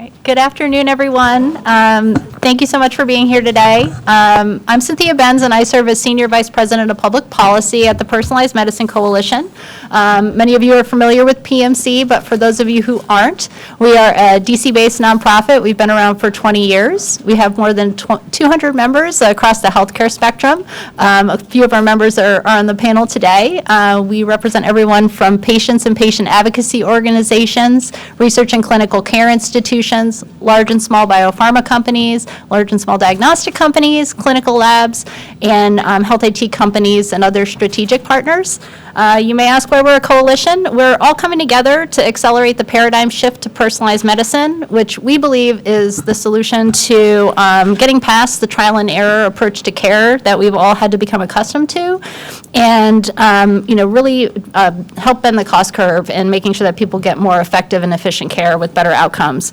right. Good afternoon, everyone. Thank you so much for being here today. I'm Cynthia Benz, and I serve as Senior Vice President of Public Policy at the Personalized Medicine Coalition. Many of you are familiar with PMC, but for those of you who aren't, we are a DC-based nonprofit. We've been around for 20 years. We have more than 200 members across the healthcare spectrum. A few of our members are on the panel today. We represent everyone from patients and patient advocacy organizations, research and clinical care institutions, large and small biopharma companies, large and small diagnostic companies, clinical labs, and health IT companies and other strategic partners. You may ask why we're a coalition. We're all coming together to accelerate the paradigm shift to personalized medicine, which we believe is the solution to getting past the trial and error approach to care that we've all had to become accustomed to, and really help bend the cost curve and making sure that people get more effective and efficient care with better outcomes.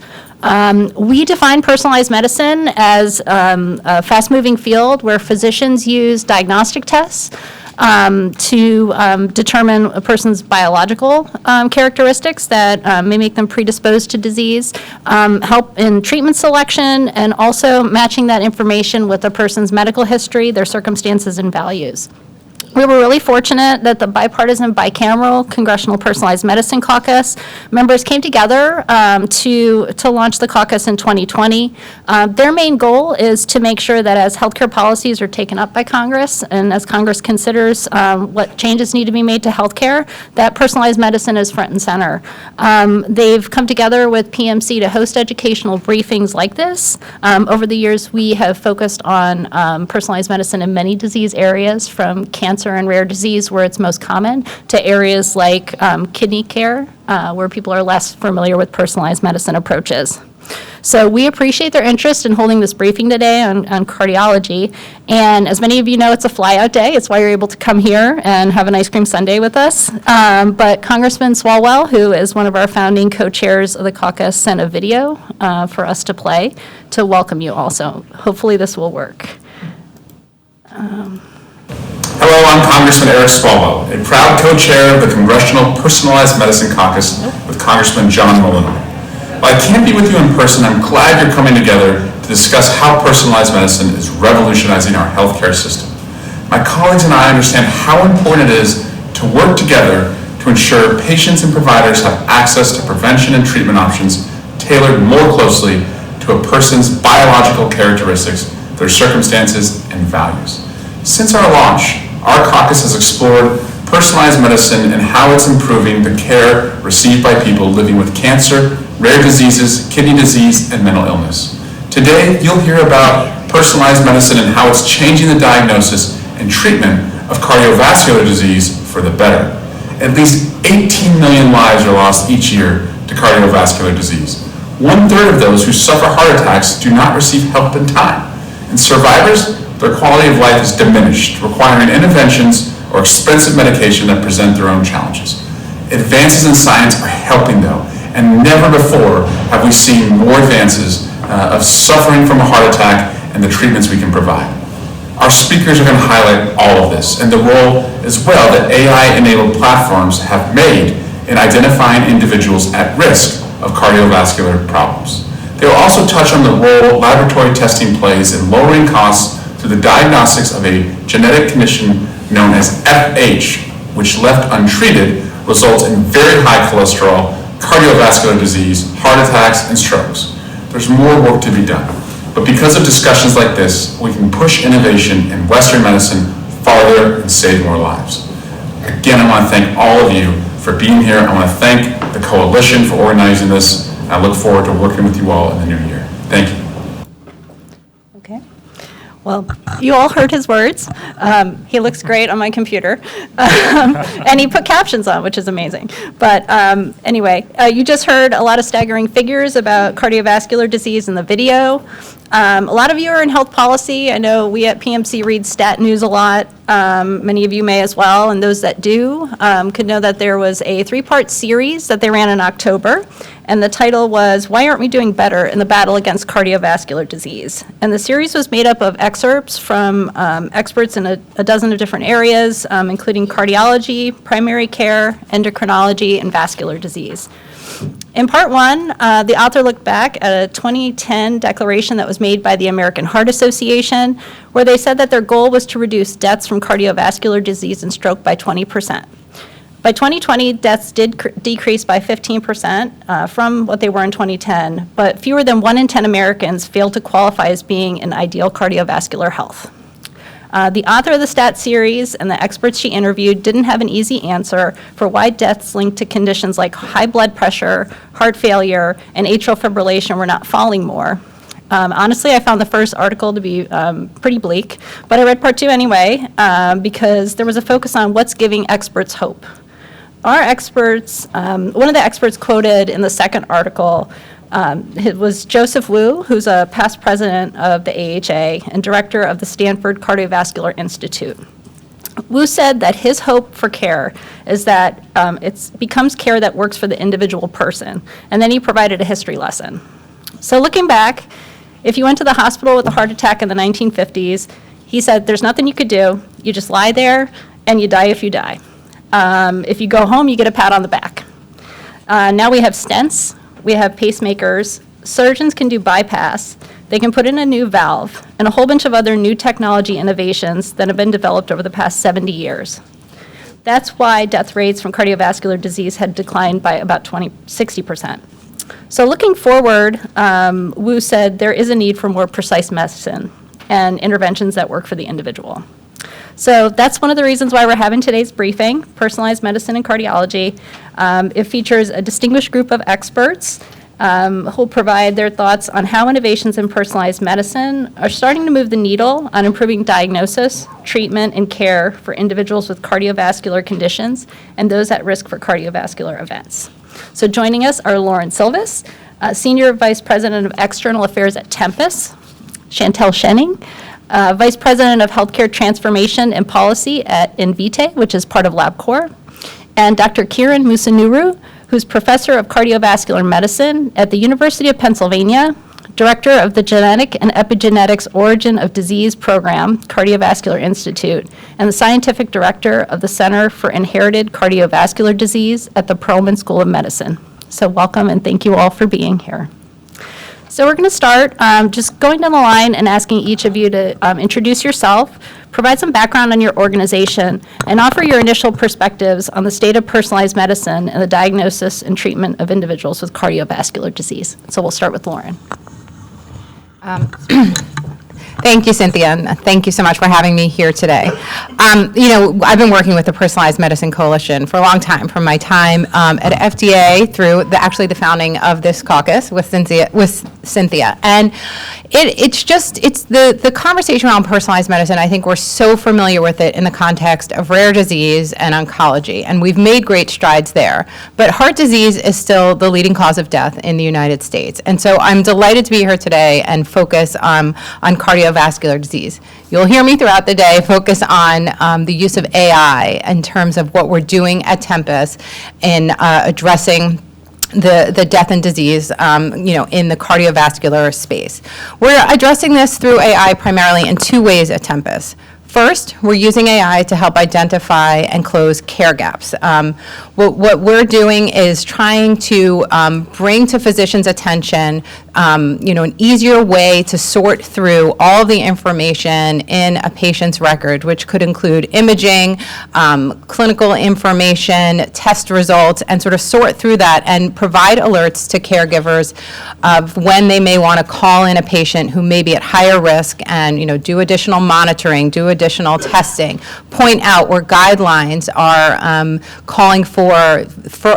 We define personalized medicine as a fast-moving field where physicians use diagnostic tests to determine a person's biological characteristics that may make them predisposed to disease, help in treatment selection, and also matching that information with a person's medical history, their circumstances, and values. We were really fortunate that the bipartisan, bicameral Congressional Personalized Medicine Caucus members came together to launch the caucus in 2020. Their main goal is to make sure that as healthcare policies are taken up by Congress and as Congress considers what changes need to be made to healthcare, that personalized medicine is front and center. They've come together with PMC to host educational briefings like this. Over the years, we have focused on personalized medicine in many disease areas, from cancer and rare disease, where it's most common, to areas like kidney care, where people are less familiar with personalized medicine approaches. So we appreciate their interest in holding this briefing today on cardiology. And as many of you know, it's a fly-out day. It's why you're able to come here and have an ice cream sundae with us. But Congressman Swalwell, who is one of our founding co-chairs of the caucus, sent a video for us to play to welcome you all. So hopefully this will work. Hello, I'm Congressman Eric Swalwell, a proud co-chair of the Congressional Personalized Medicine Caucus with Congressman John Molina. While I can't be with you in person, I'm glad you're coming together to discuss how personalized medicine is revolutionizing our healthcare system. My colleagues and I understand how important it is to work together to ensure patients and providers have access to prevention and treatment options tailored more closely to a person's biological characteristics, their circumstances, and values. Since our launch, our caucus has explored personalized medicine and how it's improving the care received by people living with cancer, rare diseases, kidney disease, and mental illness. Today, you'll hear about personalized medicine and how it's changing the diagnosis and treatment of cardiovascular disease for the better. At least 18 million lives are lost each year to cardiovascular disease. 1/3 of those who suffer heart attacks do not receive help in time. And survivors, their quality of life is diminished, requiring interventions or expensive medication that present their own challenges. Advances in science are helping, though, and never before have we seen more advances of suffering from a heart attack and the treatments we can provide. Our speakers are going to highlight all of this and the role as well that AI-enabled platforms have made in identifying individuals at risk of cardiovascular problems. They will also touch on the role laboratory testing plays in lowering costs through the diagnostics of a genetic condition known as FH, which left untreated results in very high cholesterol, cardiovascular disease, heart attacks, and strokes. There's more work to be done, but because of discussions like this, we can push innovation in Western medicine farther and save more lives. Again, I want to thank all of you for being here. I want to thank the coalition for organizing this. I look forward to working with you all in the new year. Thank you. Okay. Well, you all heard his words. He looks great on my computer. And he put captions on, which is amazing. But anyway, you just heard a lot of staggering figures about cardiovascular disease in the video. A lot of you are in health policy. I know we at PMC read stat news a lot. Many of you may as well, and those that do could know that there was a 3-part series that they ran in October, and the title was, "Why Aren't We Doing Better in the Battle Against Cardiovascular Disease?" And the series was made up of excerpts from experts in a dozen of different areas, including cardiology, primary care, endocrinology, and vascular disease. In part one, the author looked back at a 2010 declaration that was made by the American Heart Association, where they said that their goal was to reduce deaths from cardiovascular disease and stroke by 20%. By 2020, deaths did decrease by 15% from what they were in 2010, but fewer than 1 in 10 Americans failed to qualify as being in ideal cardiovascular health. The author of the STAT series and the experts she interviewed didn't have an easy answer for why deaths linked to conditions like high blood pressure, heart failure, and atrial fibrillation were not falling more. Honestly, I found the first article to be pretty bleak, but I read part 2 anyway because there was a focus on what's giving experts hope. Our experts, one of the experts quoted in the second article it was Joseph Wu, who's a past president of the AHA and director of the Stanford Cardiovascular Institute. Wu said that his hope for care is that it becomes care that works for the individual person, and then he provided a history lesson. So looking back, if you went to the hospital with a heart attack in the 1950s, he said there's nothing you could do, you just lie there and you die if you die. If you go home, you get a pat on the back. Now we have stents. We have pacemakers, surgeons can do bypass, they can put in a new valve, and a whole bunch of other new technology innovations that have been developed over the past 70 years. That's why death rates from cardiovascular disease had declined by about 60%. So looking forward, Wu said there is a need for more precise medicine and interventions that work for the individual. So that's one of the reasons why we're having today's briefing, Personalized Medicine and Cardiology. It features a distinguished group of experts who will provide their thoughts on how innovations in personalized medicine are starting to move the needle on improving diagnosis, treatment, and care for individuals with cardiovascular conditions and those at risk for cardiovascular events. So joining us are Lauren Silvis, Senior Vice President of External Affairs at Tempus, Chantel Schenning, Vice President of Healthcare Transformation and Policy at Invitae, which is part of LabCorp, and Dr. Kiran Musunuru, who's Professor of Cardiovascular Medicine at the University of Pennsylvania, Director of the Genetic and Epigenetics Origin of Disease Program, Cardiovascular Institute, and the Scientific Director of the Center for Inherited Cardiovascular Disease at the Perelman School of Medicine. So welcome and thank you all for being here. So we're going to start just going down the line and asking each of you to introduce yourself, provide some background on your organization, and offer your initial perspectives on the state of personalized medicine and the diagnosis and treatment of individuals with cardiovascular disease. So we'll start with Lauren. Thank you, Cynthia, and thank you so much for having me here today. I've been working with the Personalized Medicine Coalition for a long time, from my time at FDA through the founding of this caucus with Cynthia. And it's the conversation around personalized medicine. I think we're so familiar with it in the context of rare disease and oncology, and we've made great strides there. But heart disease is still the leading cause of death in the United States. And so I'm delighted to be here today and focus on cardiovascular disease. You'll hear me throughout the day focus on the use of AI in terms of what we're doing at Tempus in addressing the death and disease, in the cardiovascular space. We're addressing this through AI primarily in 2 ways at Tempus. First, we're using AI to help identify and close care gaps. What we're doing is trying to bring to physicians' attention, an easier way to sort through all of the information in a patient's record, which could include imaging, clinical information, test results, and sort of sort through that and provide alerts to caregivers of when they may want to call in a patient who may be at higher risk and, do additional monitoring, do additional testing, point out where guidelines are calling for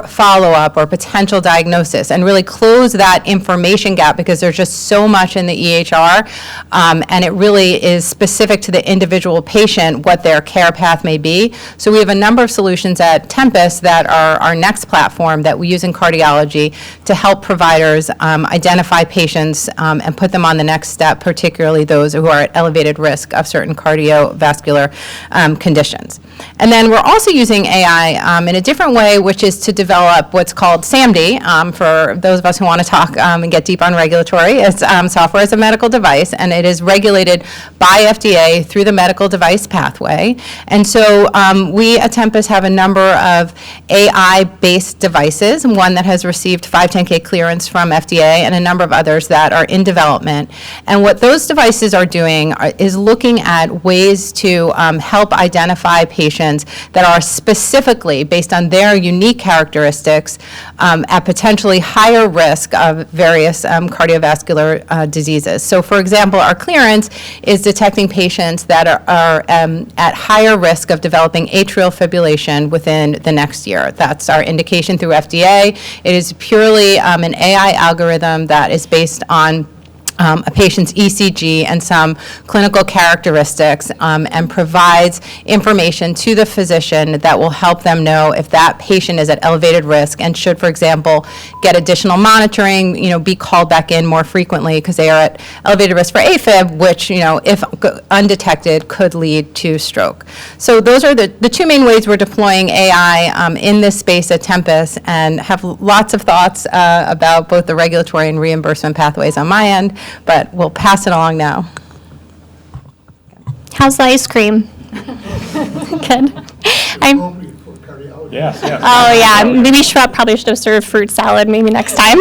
follow-up or potential diagnosis, and really close that information gap because there's just so much in the EHR, and it really is specific to the individual patient what their care path may be. So we have a number of solutions at Tempus that are our next platform that we use in cardiology to help providers identify patients and put them on the next step, particularly those who are at elevated risk of certain cardio cardiovascular conditions. And then we're also using AI in a different way, which is to develop what's called SAMD, for those of us who want to talk and get deep on regulatory. It's software as a medical device, and it is regulated by FDA through the medical device pathway. And so we at Tempus have a number of AI-based devices, one that has received 510K clearance from FDA and a number of others that are in development. And what those devices are doing is looking at ways to help identify patients that are specifically, based on their unique characteristics, at potentially higher risk of various cardiovascular diseases. So for example, our clearance is detecting patients that are at higher risk of developing atrial fibrillation within the next year. That's our indication through FDA. It is purely an AI algorithm that is based on a patient's ECG and some clinical characteristics, and provides information to the physician that will help them know if that patient is at elevated risk and should, for example, get additional monitoring, be called back in more frequently because they are at elevated risk for AFib, which, if undetected, could lead to stroke. So those are the two main ways we're deploying AI in this space at Tempus, and have lots of thoughts about both the regulatory and reimbursement pathways on my end, but we'll pass it along now. How's the ice cream? Good. Yes, yes. Oh, yeah, maybe probably should have served fruit salad maybe next time.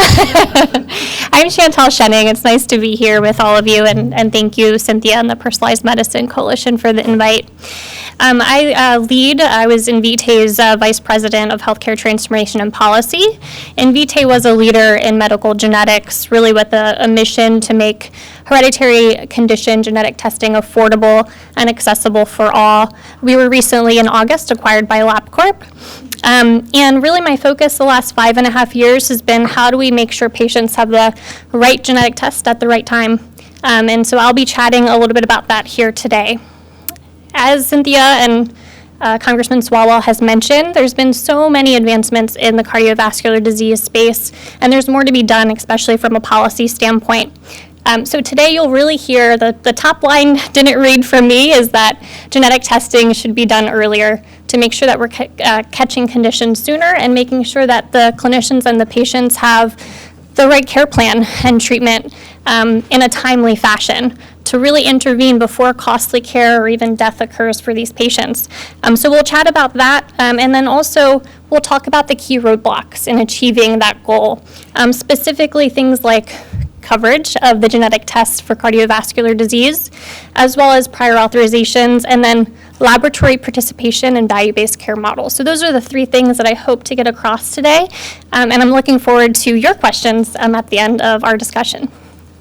I'm Chantal Schenning. It's nice to be here with all of you, and thank you, Cynthia, and the Personalized Medicine Coalition for the invite. I was Invitae's Vice President of Healthcare Transformation and Policy. Invitae was a leader in medical genetics, really with a mission to make hereditary condition genetic testing affordable and accessible for all. We were recently in August acquired by LabCorp. And really my focus the last 5.5 years has been how do we make sure patients have the right genetic test at the right time. And so I'll be chatting a little bit about that here today. As Cynthia and Congressman Swalwell has mentioned, there's been so many advancements in the cardiovascular disease space, and there's more to be done, especially from a policy standpoint. So today you'll really hear the top line didn't read from me is that genetic testing should be done earlier to make sure that we're catching conditions sooner and making sure that the clinicians and the patients have the right care plan and treatment in a timely fashion to really intervene before costly care or even death occurs for these patients. So we'll chat about that, and then also we'll talk about the key roadblocks in achieving that goal, specifically things like coverage of the genetic test for cardiovascular disease, as well as prior authorizations, and then laboratory participation and value-based care models. So those are the three things that I hope to get across today, and I'm looking forward to your questions at the end of our discussion.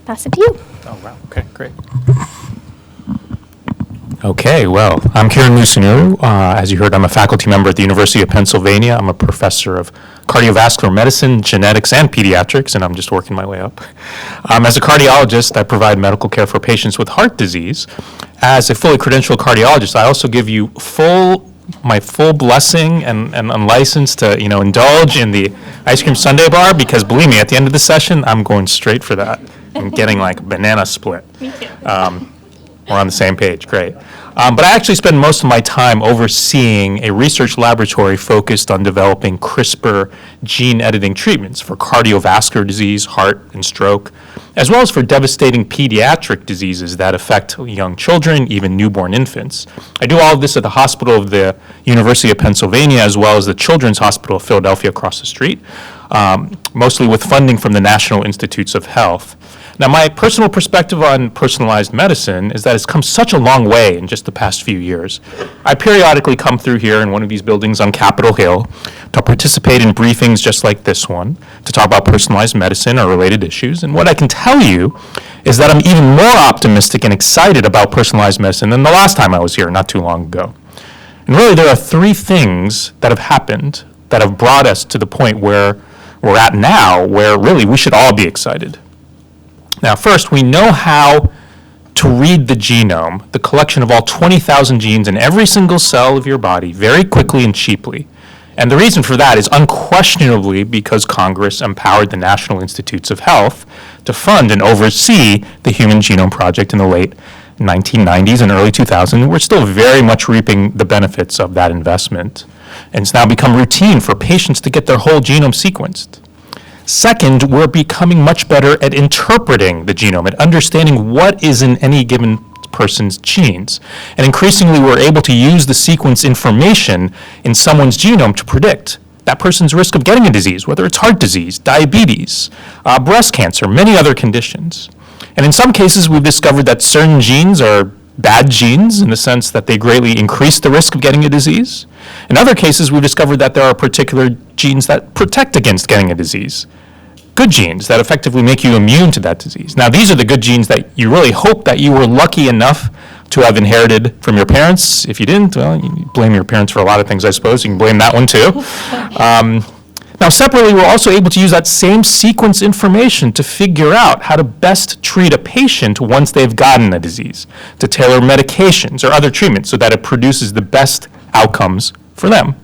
Pass it to you. Oh, wow. Okay, great. Okay, well, I'm Kieran Lucinuru. As you heard, I'm a faculty member at the University of Pennsylvania. I'm a professor of cardiovascular medicine, genetics, and pediatrics, and I'm just working my way up. As a cardiologist, I provide medical care for patients with heart disease. As a fully credentialed cardiologist, I also give you my full blessing and license to indulge in the ice cream sundae bar, because believe me, at the end of the session, I'm going straight for that. I'm getting like a banana split. Me too. We're on the same page, great. But I actually spend most of my time overseeing a research laboratory focused on developing CRISPR gene editing treatments for cardiovascular disease, heart, and stroke, as well as for devastating pediatric diseases that affect young children, even newborn infants. I do all of this at the hospital of the University of Pennsylvania, as well as the Children's Hospital of Philadelphia across the street, mostly with funding from the National Institutes of Health. Now, my personal perspective on personalized medicine is that it's come such a long way in just the past few years. I periodically come through here in one of these buildings on Capitol Hill to participate in briefings just like this one, to talk about personalized medicine or related issues. And what I can tell you is that I'm even more optimistic and excited about personalized medicine than the last time I was here, not too long ago. And really, there are three things that have happened that have brought us to the point where we're at now, where really we should all be excited. Now, first, we know how to read the genome, the collection of all 20,000 genes in every single cell of your body, very quickly and cheaply. And the reason for that is unquestionably because Congress empowered the National Institutes of Health to fund and oversee the Human Genome Project in the late 1990s and early 2000s, we're still very much reaping the benefits of that investment. And it's now become routine for patients to get their whole genome sequenced. Second, we're becoming much better at interpreting the genome, at understanding what is in any given person's genes. And increasingly, we're able to use the sequence information in someone's genome to predict that person's risk of getting a disease, whether it's heart disease, diabetes, breast cancer, many other conditions. And in some cases, we've discovered that certain genes are bad genes in the sense that they greatly increase the risk of getting a disease. In other cases, we've discovered that there are particular genes that protect against getting a disease. Good genes that effectively make you immune to that disease. Now, these are the good genes that you really hope that you were lucky enough to have inherited from your parents. If you didn't, well, you blame your parents for a lot of things, I suppose. You can blame that one too. Now, separately, we're also able to use that same sequence information to figure out how to best treat a patient once they've gotten a disease, to tailor medications or other treatments so that it produces the best outcomes for them.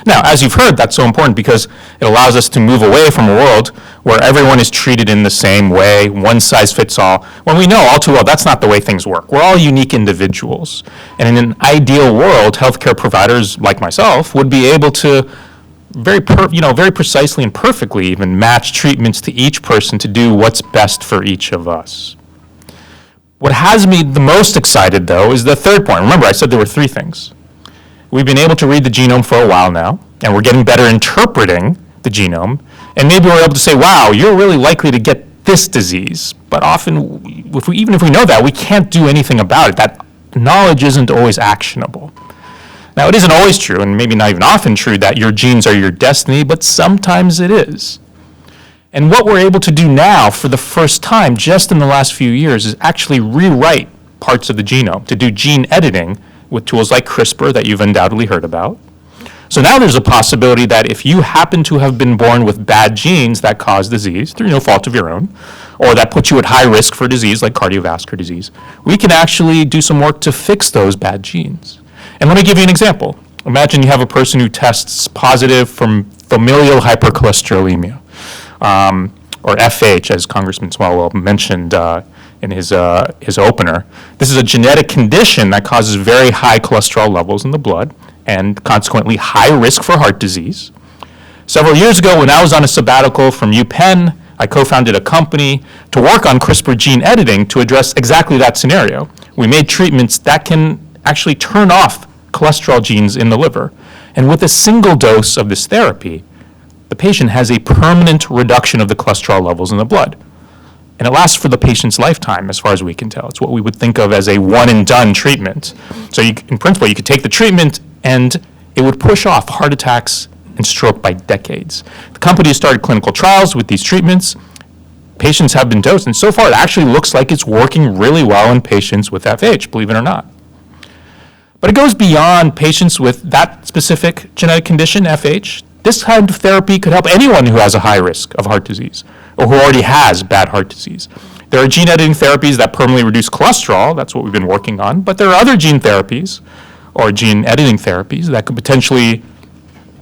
Now, as you've heard, that's so important because it allows us to move away from a world where everyone is treated in the same way, one size fits all, when we know all too well that's not the way things work. We're all unique individuals. And in an ideal world, healthcare providers like myself would be able to very precisely and perfectly even match treatments to each person to do what's best for each of us. What has me the most excited, though, is the third point. Remember, I said there were three things. We've been able to read the genome for a while now, and we're getting better interpreting the genome, and maybe we're able to say, wow, you're really likely to get this disease. But often, even if we know that, we can't do anything about it. That knowledge isn't always actionable. Now, it isn't always true, and maybe not even often true, that your genes are your destiny, but sometimes it is. And what we're able to do now, for the first time, just in the last few years, is actually rewrite parts of the genome, to do gene editing with tools like CRISPR that you've undoubtedly heard about. So now there's a possibility that if you happen to have been born with bad genes that cause disease, through no fault of your own, or that put you at high risk for disease like cardiovascular disease, we can actually do some work to fix those bad genes. And let me give you an example. Imagine you have a person who tests positive from familial hypercholesterolemia, or FH, as Congressman Swalwell mentioned in his opener. This is a genetic condition that causes very high cholesterol levels in the blood and consequently high risk for heart disease. Several years ago, when I was on a sabbatical from UPenn, I co-founded a company to work on CRISPR gene editing to address exactly that scenario. We made treatments that can actually turn off cholesterol genes in the liver. And with a single dose of this therapy, the patient has a permanent reduction of the cholesterol levels in the blood. And it lasts for the patient's lifetime, as far as we can tell. It's what we would think of as a one-and-done treatment. So in principle, you could take the treatment and it would push off heart attacks and stroke by decades. The company has started clinical trials with these treatments. Patients have been dosed, and so far it actually looks like it's working really well in patients with FH, believe it or not. But it goes beyond patients with that specific genetic condition, FH. This kind of therapy could help anyone who has a high risk of heart disease or who already has bad heart disease. There are gene editing therapies that permanently reduce cholesterol. That's what we've been working on. But there are other gene therapies or gene editing therapies that could potentially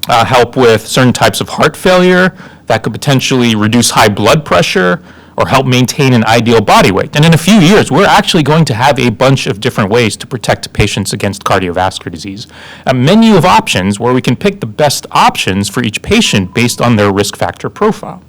help with certain types of heart failure, that could potentially reduce high blood pressure, or help maintain an ideal body weight. And in a few years, we're actually going to have a bunch of different ways to protect patients against cardiovascular disease. A menu of options where we can pick the best options for each patient based on their risk factor profile.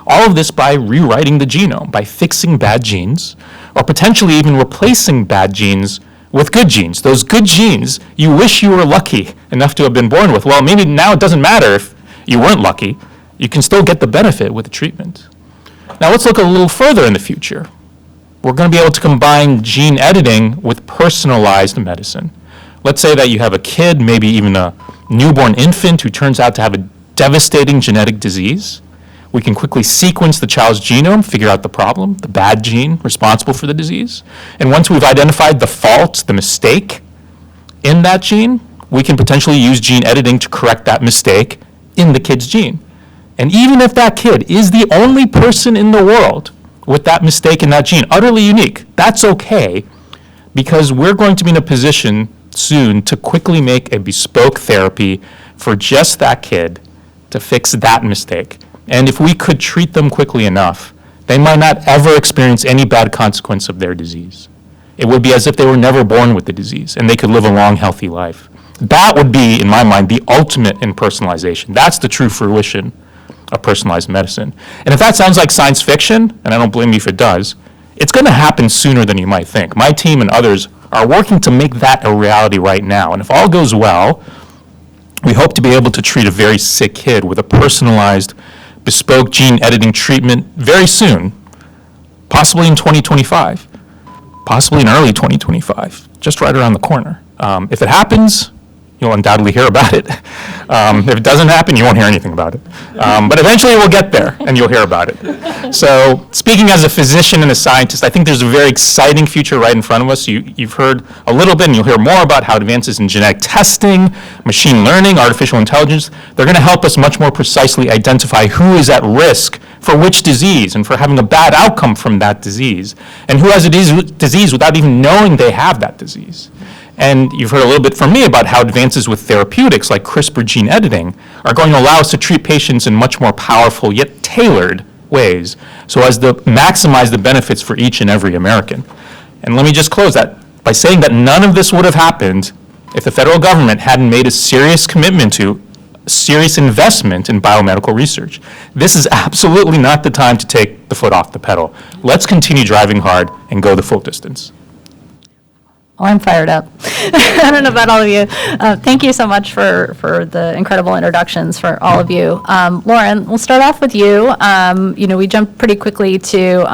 All of this by rewriting the genome, by fixing bad genes, or potentially even replacing bad genes with good genes. Those good genes you wish you were lucky enough to have been born with. Well, maybe now it doesn't matter if you weren't lucky. You can still get the benefit with the treatment. Now let's look a little further in the future. We're going to be able to combine gene editing with personalized medicine. Let's say that you have a kid, maybe even a newborn infant who turns out to have a devastating genetic disease. We can quickly sequence the child's genome, figure out the problem, the bad gene responsible for the disease. And once we've identified the fault, the mistake in that gene, we can potentially use gene editing to correct that mistake in the kid's gene. And even if that kid is the only person in the world with that mistake in that gene, utterly unique, that's okay, because we're going to be in a position soon to quickly make a bespoke therapy for just that kid to fix that mistake. And if we could treat them quickly enough, they might not ever experience any bad consequence of their disease. It would be as if they were never born with the disease, and they could live a long, healthy life. That would be, in my mind, the ultimate in personalization. That's the true fruition of personalized medicine. And if that sounds like science fiction, and I don't blame you if it does, it's going to happen sooner than you might think. My team and others are working to make that a reality right now. And if all goes well, we hope to be able to treat a very sick kid with a personalized, bespoke gene editing treatment very soon, possibly in 2025, possibly in early 2025, just right around the corner. If it happens, you'll undoubtedly hear about it. If it doesn't happen, you won't hear anything about it. But eventually we'll get there, and you'll hear about it. So speaking as a physician and a scientist, I think there's a very exciting future right in front of us. You've heard a little bit, and you'll hear more about how advances in genetic testing, machine learning, artificial intelligence, they're going to help us much more precisely identify who is at risk for which disease and for having a bad outcome from that disease, and who has a disease without even knowing they have that disease. And you've heard a little bit from me about how advances with therapeutics like CRISPR gene editing are going to allow us to treat patients in much more powerful yet tailored ways so as to maximize the benefits for each and every American. And let me just close that by saying that none of this would have happened if the federal government hadn't made a serious commitment to serious investment in biomedical research. This is absolutely not the time to take the foot off the pedal. Let's continue driving hard and go the full distance. Well, I'm fired up. I don't know about all of you. Thank you so much for the incredible introductions for all of you. Lauren, we'll start off with you. We jumped pretty quickly to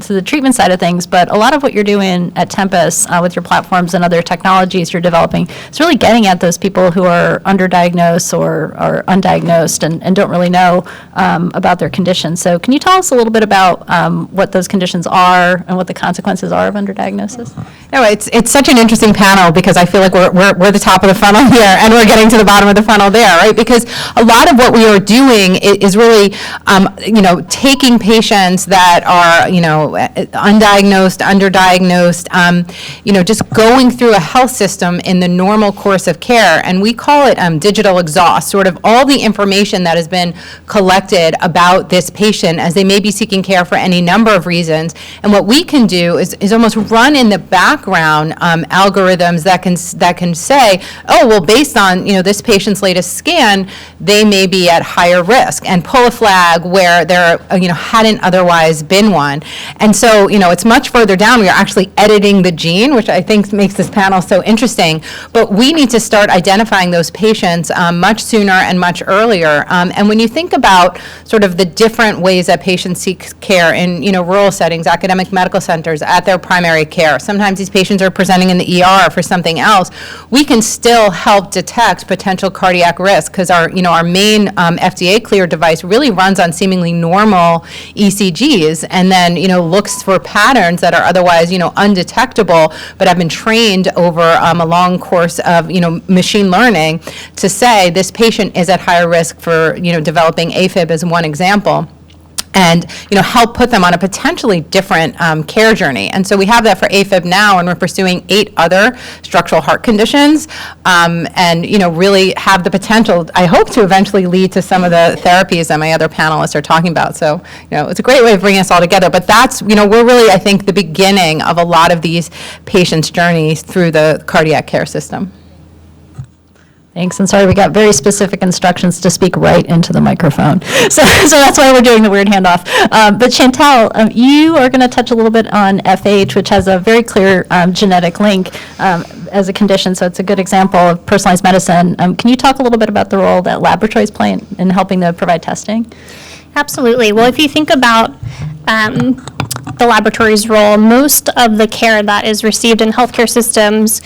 the treatment side of things, but a lot of what you're doing at Tempus with your platforms and other technologies you're developing is really getting at those people who are underdiagnosed or are undiagnosed and don't really know about their condition. So can you tell us a little bit about what those conditions are and what the consequences are of underdiagnosis? No, it's such an interesting panel because I feel like we're the top of the funnel here and we're getting to the bottom of the funnel there, right? Because a lot of what we are doing is really, taking patients that are, undiagnosed, underdiagnosed, just going through a health system in the normal course of care, and we call it digital exhaust, sort of all the information that has been collected about this patient as they may be seeking care for any number of reasons. And what we can do is almost run in the background algorithms that can say, oh, well, based on this patient's latest scan, they may be at higher risk, and pull a flag where there hadn't otherwise been one. And so it's much further down. We are actually editing the gene, which I think makes this panel so interesting. But we need to start identifying those patients much sooner and much earlier. And when you think about sort of the different ways that patients seek care in rural settings, academic medical centers, at their primary care, sometimes these patients are presenting in the ER for something else, we can still help detect potential cardiac risk because our main FDA cleared device really runs on seemingly normal ECGs and then looks for patterns that are otherwise undetectable but have been trained over a long course of machine learning to say this patient is at higher risk for developing AFib as one example, and help put them on a potentially different care journey. And so we have that for AFib now, and we're pursuing 8 other structural heart conditions, and really have the potential, I hope, to eventually lead to some of the therapies that my other panelists are talking about. So it's a great way of bringing us all together, but that's, we're really, I think, the beginning of a lot of these patients' journeys through the cardiac care system. Thanks, and sorry, we got very specific instructions to speak right into the microphone. So that's why we're doing the weird handoff. But Chantal, you are going to touch a little bit on FH, which has a very clear genetic link as a condition, so it's a good example of personalized medicine. Can you talk a little bit about the role that laboratories play in helping to provide testing? Absolutely. Well, if you think about the laboratory's role, most of the care that is received in healthcare systems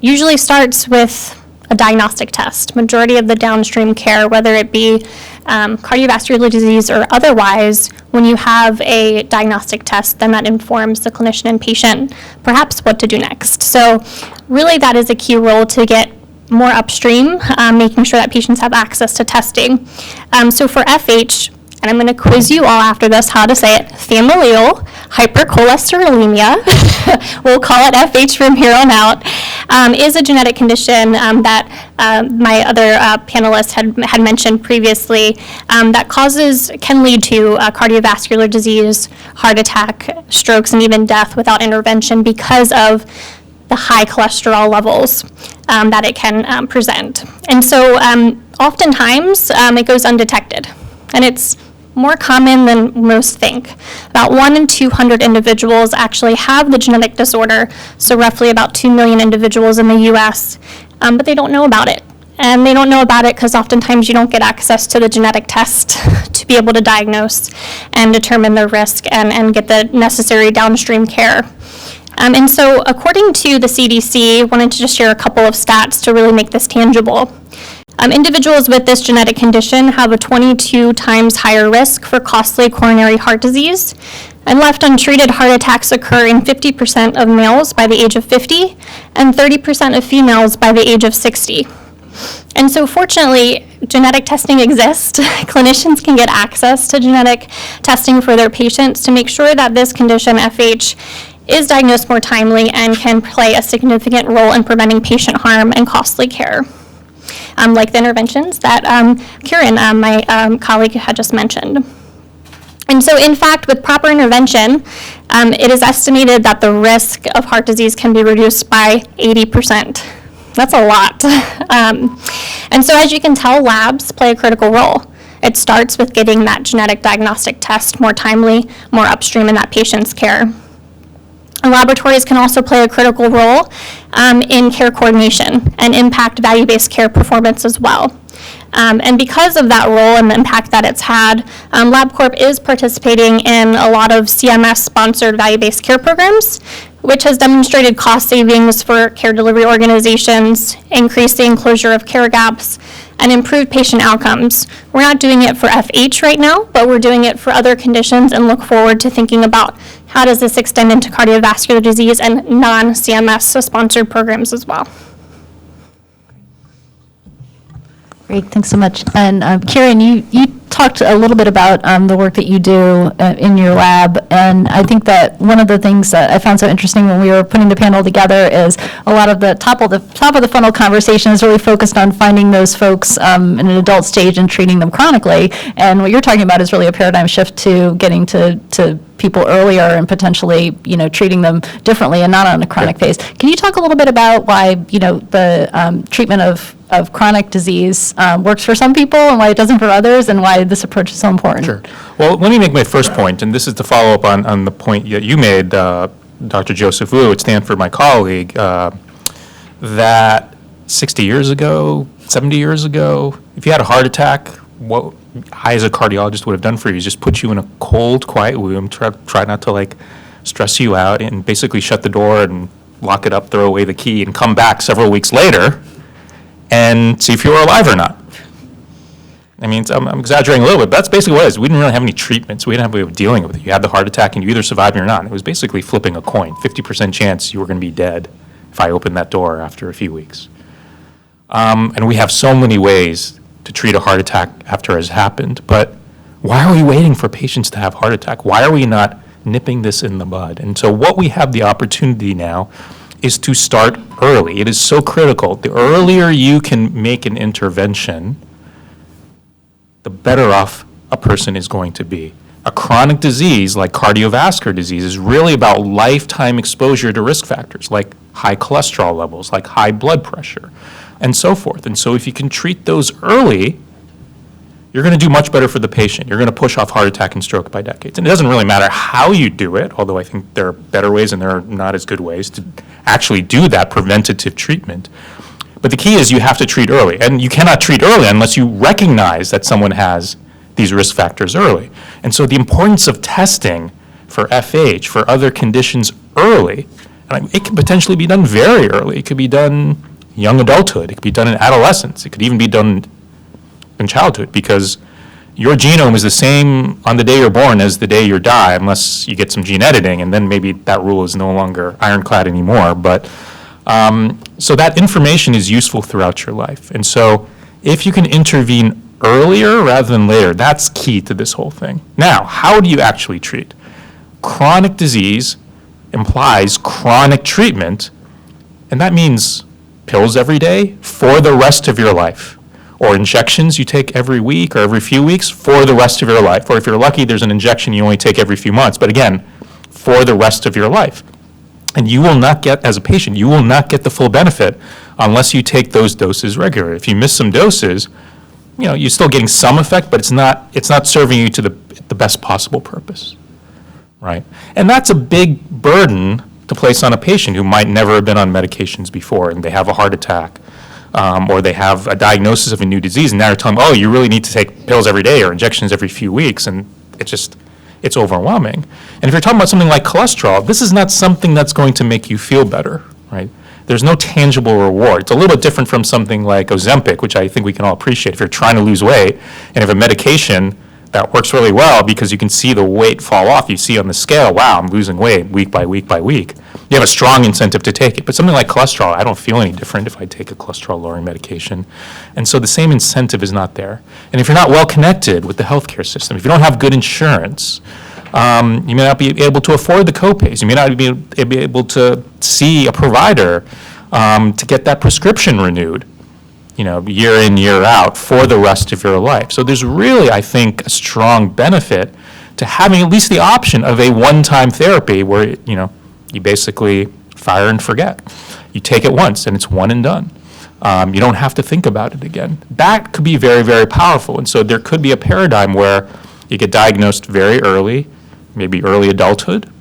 usually starts with a diagnostic test. Majority of the downstream care, whether it be cardiovascular disease or otherwise, when you have a diagnostic test, then that informs the clinician and patient perhaps what to do next. So really that is a key role to get more upstream, making sure that patients have access to testing. So for FH, and I'm going to quiz you all after this how to say it, familial hypercholesterolemia, we'll call it FH from here on out, is a genetic condition that my other panelists had mentioned previously that can lead to cardiovascular disease, heart attack, strokes, and even death without intervention because of the high cholesterol levels that it can present. And so oftentimes it goes undetected, and it's more common than most think. About 1 in 200 individuals actually have the genetic disorder, so roughly about 2 million individuals in the US, but they don't know about it. And they don't know about it because oftentimes you don't get access to the genetic test to be able to diagnose and determine the risk and get the necessary downstream care. And so according to the CDC, I wanted to just share a couple of stats to really make this tangible. Individuals with this genetic condition have a 22 times higher risk for costly coronary heart disease, and left untreated, heart attacks occur in 50% of males by the age of 50 and 30% of females by the age of 60. And so fortunately, genetic testing exists. Clinicians can get access to genetic testing for their patients to make sure that this condition, FH, is diagnosed more timely and can play a significant role in preventing patient harm and costly care. Like the interventions that Kieran, my colleague, had just mentioned. And so, in fact, with proper intervention, it is estimated that the risk of heart disease can be reduced by 80%. That's a lot. And so, as you can tell, labs play a critical role. It starts with getting that genetic diagnostic test more timely, more upstream in that patient's care. Laboratories can also play a critical role in care coordination and impact value-based care performance as well. And because of that role and the impact that it's had, LabCorp is participating in a lot of CMS-sponsored value-based care programs, which has demonstrated cost savings for care delivery organizations, increasing closure of care gaps, and improved patient outcomes. We're not doing it for FH right now, but we're doing it for other conditions and look forward to thinking about how does this extend into cardiovascular disease and non-CMS sponsored programs as well. Great, thanks so much. And Kieran, you talked a little bit about the work that you do in your lab, and I think that one of the things that I found so interesting when we were putting the panel together is a lot of the top of the funnel conversation is really focused on finding those folks in an adult stage and treating them chronically. And what you're talking about is really a paradigm shift to getting to people earlier and potentially, treating them differently and not on a chronic phase. Can you talk a little bit about why, the treatment of chronic disease works for some people and why it doesn't for others, and why this approach is so important? Sure. Well, let me make my first point, and this is to follow up on the point that you made, Dr. Joseph Wu at Stanford, my colleague, that 60 years ago, 70 years ago, if you had a heart attack, what I as a cardiologist would have done for you is just put you in a cold, quiet room, try not to stress you out, and basically shut the door and lock it up, throw away the key, and come back several weeks later and see if you were alive or not. I mean, I'm exaggerating a little bit, but that's basically what it is. We didn't really have any treatments. We didn't have a way of dealing with it. You had the heart attack and you either survived or not. It was basically flipping a coin, 50% chance you were going to be dead if I opened that door after a few weeks. And we have so many ways to treat a heart attack after it has happened, but why are we waiting for patients to have heart attack? Why are we not nipping this in the bud? And so what we have the opportunity now is to start early. It is so critical. The earlier you can make an intervention, the better off a person is going to be. A chronic disease like cardiovascular disease is really about lifetime exposure to risk factors like high cholesterol levels, like high blood pressure, and so forth. And so if you can treat those early, you're going to do much better for the patient. You're going to push off heart attack and stroke by decades. And it doesn't really matter how you do it, although I think there are better ways and there are not as good ways to actually do that preventative treatment. But the key is you have to treat early. And you cannot treat early unless you recognize that someone has these risk factors early. And so the importance of testing for FH, for other conditions early, and it can potentially be done very early. It could be done young adulthood. It could be done in adolescence. It could even be done in childhood, because your genome is the same on the day you're born as the day you die, unless you get some gene editing, and then maybe that rule is no longer ironclad anymore. But so that information is useful throughout your life. And so if you can intervene earlier rather than later, that's key to this whole thing. Now, how do you actually treat? Chronic disease implies chronic treatment, and that means pills every day for the rest of your life, or injections you take every week or every few weeks for the rest of your life. Or if you're lucky, there's an injection you only take every few months, but again, for the rest of your life. And you will not get, as a patient, you will not get the full benefit unless you take those doses regularly. If you miss some doses, you're still getting some effect, but it's not serving you to the best possible purpose, right? And that's a big burden to place on a patient who might never have been on medications before, and they have a heart attack, or they have a diagnosis of a new disease, and now you're telling them, oh, you really need to take pills every day or injections every few weeks, and it's overwhelming. And if you're talking about something like cholesterol, this is not something that's going to make you feel better, right? There's no tangible reward. It's a little bit different from something like Ozempic, which I think we can all appreciate. If you're trying to lose weight and have a medication that works really well because you can see the weight fall off, you see on the scale, wow, I'm losing weight week by week by week. You have a strong incentive to take it. But something like cholesterol, I don't feel any different if I take a cholesterol-lowering medication. And so the same incentive is not there. And if you're not well connected with the healthcare system, if you don't have good insurance, you may not be able to afford the copays. You may not be able to see a provider to get that prescription renewed, year in, year out for the rest of your life. So there's really, I think, a strong benefit to having at least the option of a one-time therapy where, you basically fire and forget. You take it once and it's one and done. You don't have to think about it again. That could be very, very powerful. And so there could be a paradigm where you get diagnosed very early, maybe early adulthood.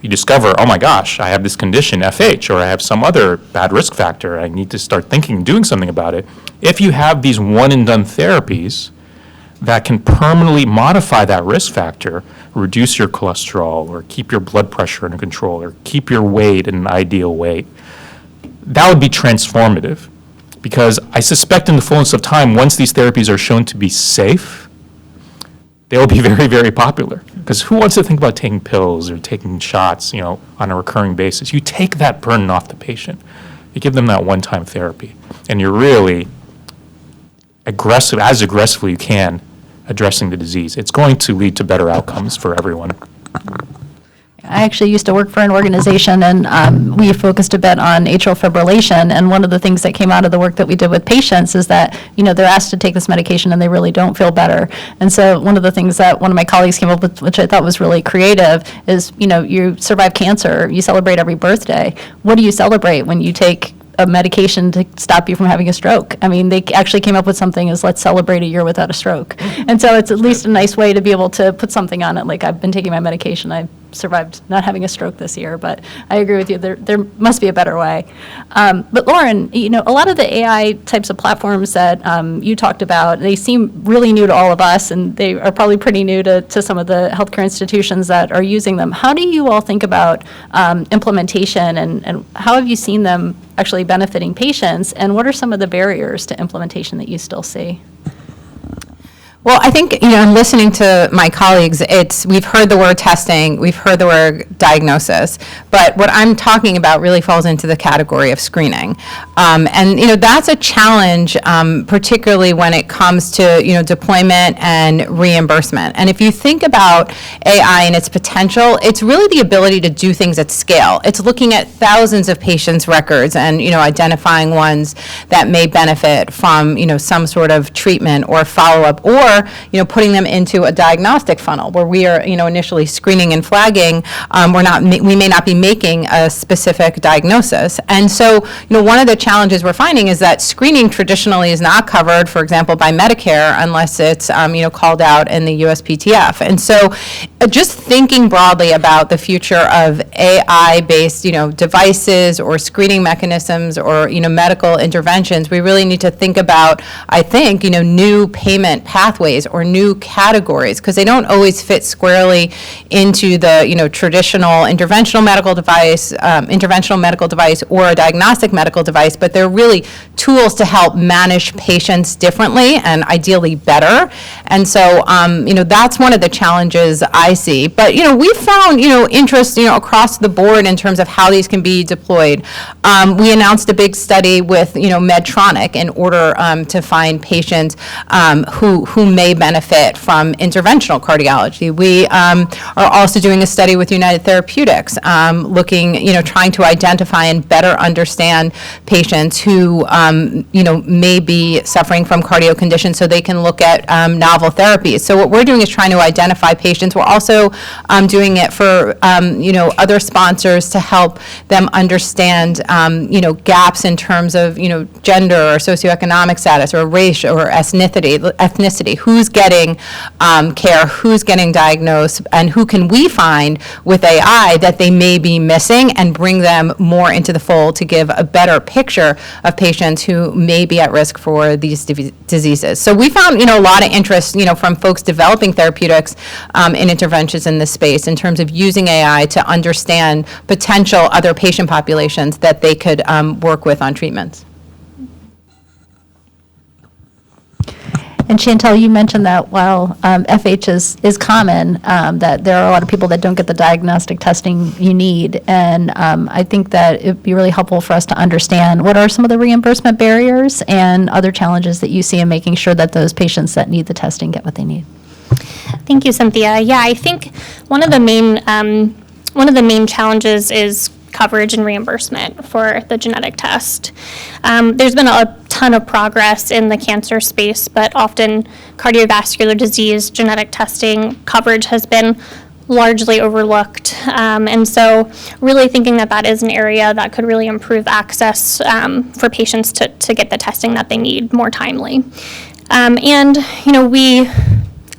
You discover, oh my gosh, I have this condition, FH, or I have some other bad risk factor. I need to start thinking, doing something about it. If you have these one and done therapies that can permanently modify that risk factor, reduce your cholesterol, or keep your blood pressure under control, or keep your weight in an ideal weight, that would be transformative. Because I suspect in the fullness of time, once these therapies are shown to be safe, they will be very, very popular. Because who wants to think about taking pills or taking shots, on a recurring basis? You take that burden off the patient. You give them that one-time therapy. And you're really as aggressively you can, addressing the disease. It's going to lead to better outcomes for everyone. I actually used to work for an organization, and we focused a bit on atrial fibrillation, and one of the things that came out of the work that we did with patients is that, they're asked to take this medication and they really don't feel better. And so one of the things that one of my colleagues came up with, which I thought was really creative, is, you survive cancer, you celebrate every birthday. What do you celebrate when you take a medication to stop you from having a stroke? I mean, they actually came up with something as, let's celebrate a year without a stroke. And so it's at least a nice way to be able to put something on it, like I've been taking my medication, I survived not having a stroke this year, but I agree with you, there must be a better way. But Lauren, a lot of the AI types of platforms that you talked about, they seem really new to all of us, and they are probably pretty new to some of the healthcare institutions that are using them. How do you all think about implementation, and how have you seen them actually benefiting patients, and what are some of the barriers to implementation that you still see? Well, I think, in listening to my colleagues, we've heard the word testing, we've heard the word diagnosis, but what I'm talking about really falls into the category of screening. And, that's a challenge, particularly when it comes to, deployment and reimbursement. And if you think about AI and its potential, it's really the ability to do things at scale. It's looking at thousands of patients' records and, identifying ones that may benefit from, some sort of treatment or follow-up, or putting them into a diagnostic funnel where we are, initially screening and flagging. We may not be making a specific diagnosis. And so, one of the challenges we're finding is that screening traditionally is not covered, for example, by Medicare unless it's, called out in the USPTF. And so, just thinking broadly about the future of AI-based, devices or screening mechanisms or, medical interventions, we really need to think about, I think, new payment pathways or new categories, because they don't always fit squarely into the, traditional interventional medical device or a diagnostic medical device, but they're really tools to help manage patients differently and ideally better. And so, that's one of the challenges I see. But, we've found, interest, across the board in terms of how these can be deployed. We announced a big study with, Medtronic in order to find patients who may benefit from interventional cardiology. We are also doing a study with United Therapeutics, looking, trying to identify and better understand patients who, may be suffering from cardio conditions so they can look at novel therapies. So what we're doing is trying to identify patients. We're also doing it for, other sponsors to help them understand, gaps in terms of, gender or socioeconomic status or race or ethnicity, who's getting care, who's getting diagnosed, and who can we find with AI that they may be missing and bring them more into the fold to give a better picture of patients who may be at risk for these diseases. So we found, a lot of interest, from folks developing therapeutics in interventions in this space in terms of using AI to understand potential other patient populations that they could work with on treatments. And Chantel, you mentioned that while FH is common, that there are a lot of people that don't get the diagnostic testing you need. And I think that it'd be really helpful for us to understand what are some of the reimbursement barriers and other challenges that you see in making sure that those patients that need the testing get what they need. Thank you, Cynthia. Yeah, I think one of the main challenges is coverage and reimbursement for the genetic test. There's been a ton of progress in the cancer space, but often cardiovascular disease genetic testing coverage has been largely overlooked. And so really thinking that is an area that could really improve access for patients to get the testing that they need more timely. And, we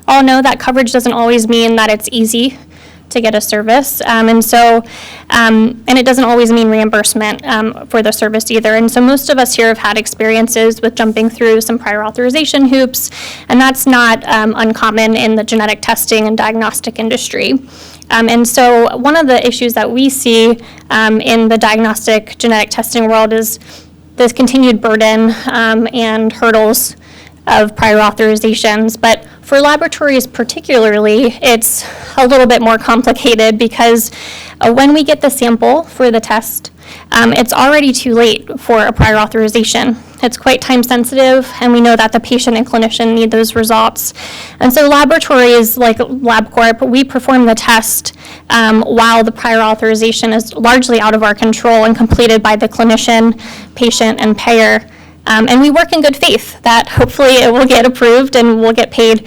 all know that coverage doesn't always mean that it's easy to get a service. And it doesn't always mean reimbursement for the service either. And so most of us here have had experiences with jumping through some prior authorization hoops, and that's not uncommon in the genetic testing and diagnostic industry. And so one of the issues that we see in the diagnostic genetic testing world is this continued burden and hurdles of prior authorizations. But for laboratories particularly, it's a little bit more complicated because when we get the sample for the test, it's already too late for a prior authorization. It's quite time sensitive, and we know that the patient and clinician need those results. And so laboratories like LabCorp, we perform the test while the prior authorization is largely out of our control and completed by the clinician, patient, and payer. And we work in good faith that hopefully it will get approved and we'll get paid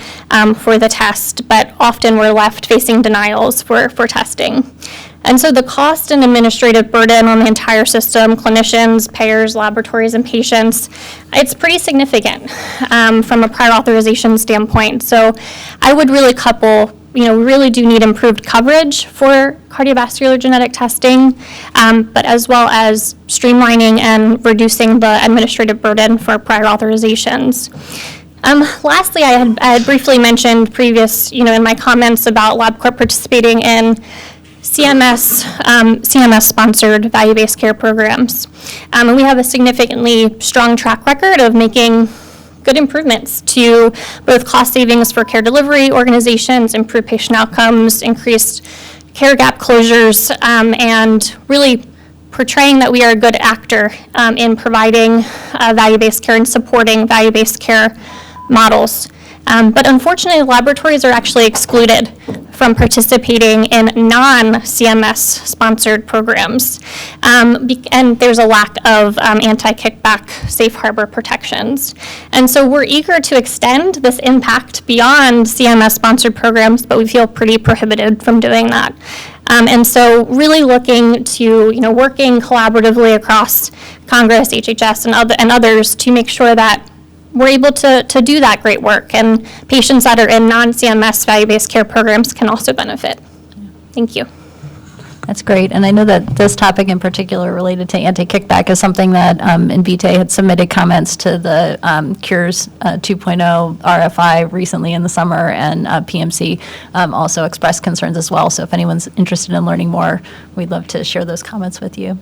for the test, but often we're left facing denials for testing. And so the cost and administrative burden on the entire system, clinicians, payers, laboratories, and patients, it's pretty significant from a prior authorization standpoint. So I would really couple, we really do need improved coverage for cardiovascular genetic testing, but as well as streamlining and reducing the administrative burden for prior authorizations. Lastly, I had briefly mentioned previous, in my comments about LabCorp participating in CMS-sponsored value-based care programs. And we have a significantly strong track record of making good improvements to both cost savings for care delivery organizations, improved patient outcomes, increased care gap closures, and really portraying that we are a good actor in providing value-based care and supporting value-based care models. But unfortunately, laboratories are actually excluded from participating in non-CMS sponsored programs. And there's a lack of anti-kickback safe harbor protections. And so we're eager to extend this impact beyond CMS sponsored programs, but we feel pretty prohibited from doing that. And so really looking to, working collaboratively across Congress, HHS, and others to make sure that we're able to do that great work, and patients that are in non-CMS value-based care programs can also benefit. Thank you. That's great. And I know that this topic in particular related to anti-kickback is something that Invitae had submitted comments to the Cures 2.0 RFI recently in the summer, and PMC also expressed concerns as well. So if anyone's interested in learning more, we'd love to share those comments with you.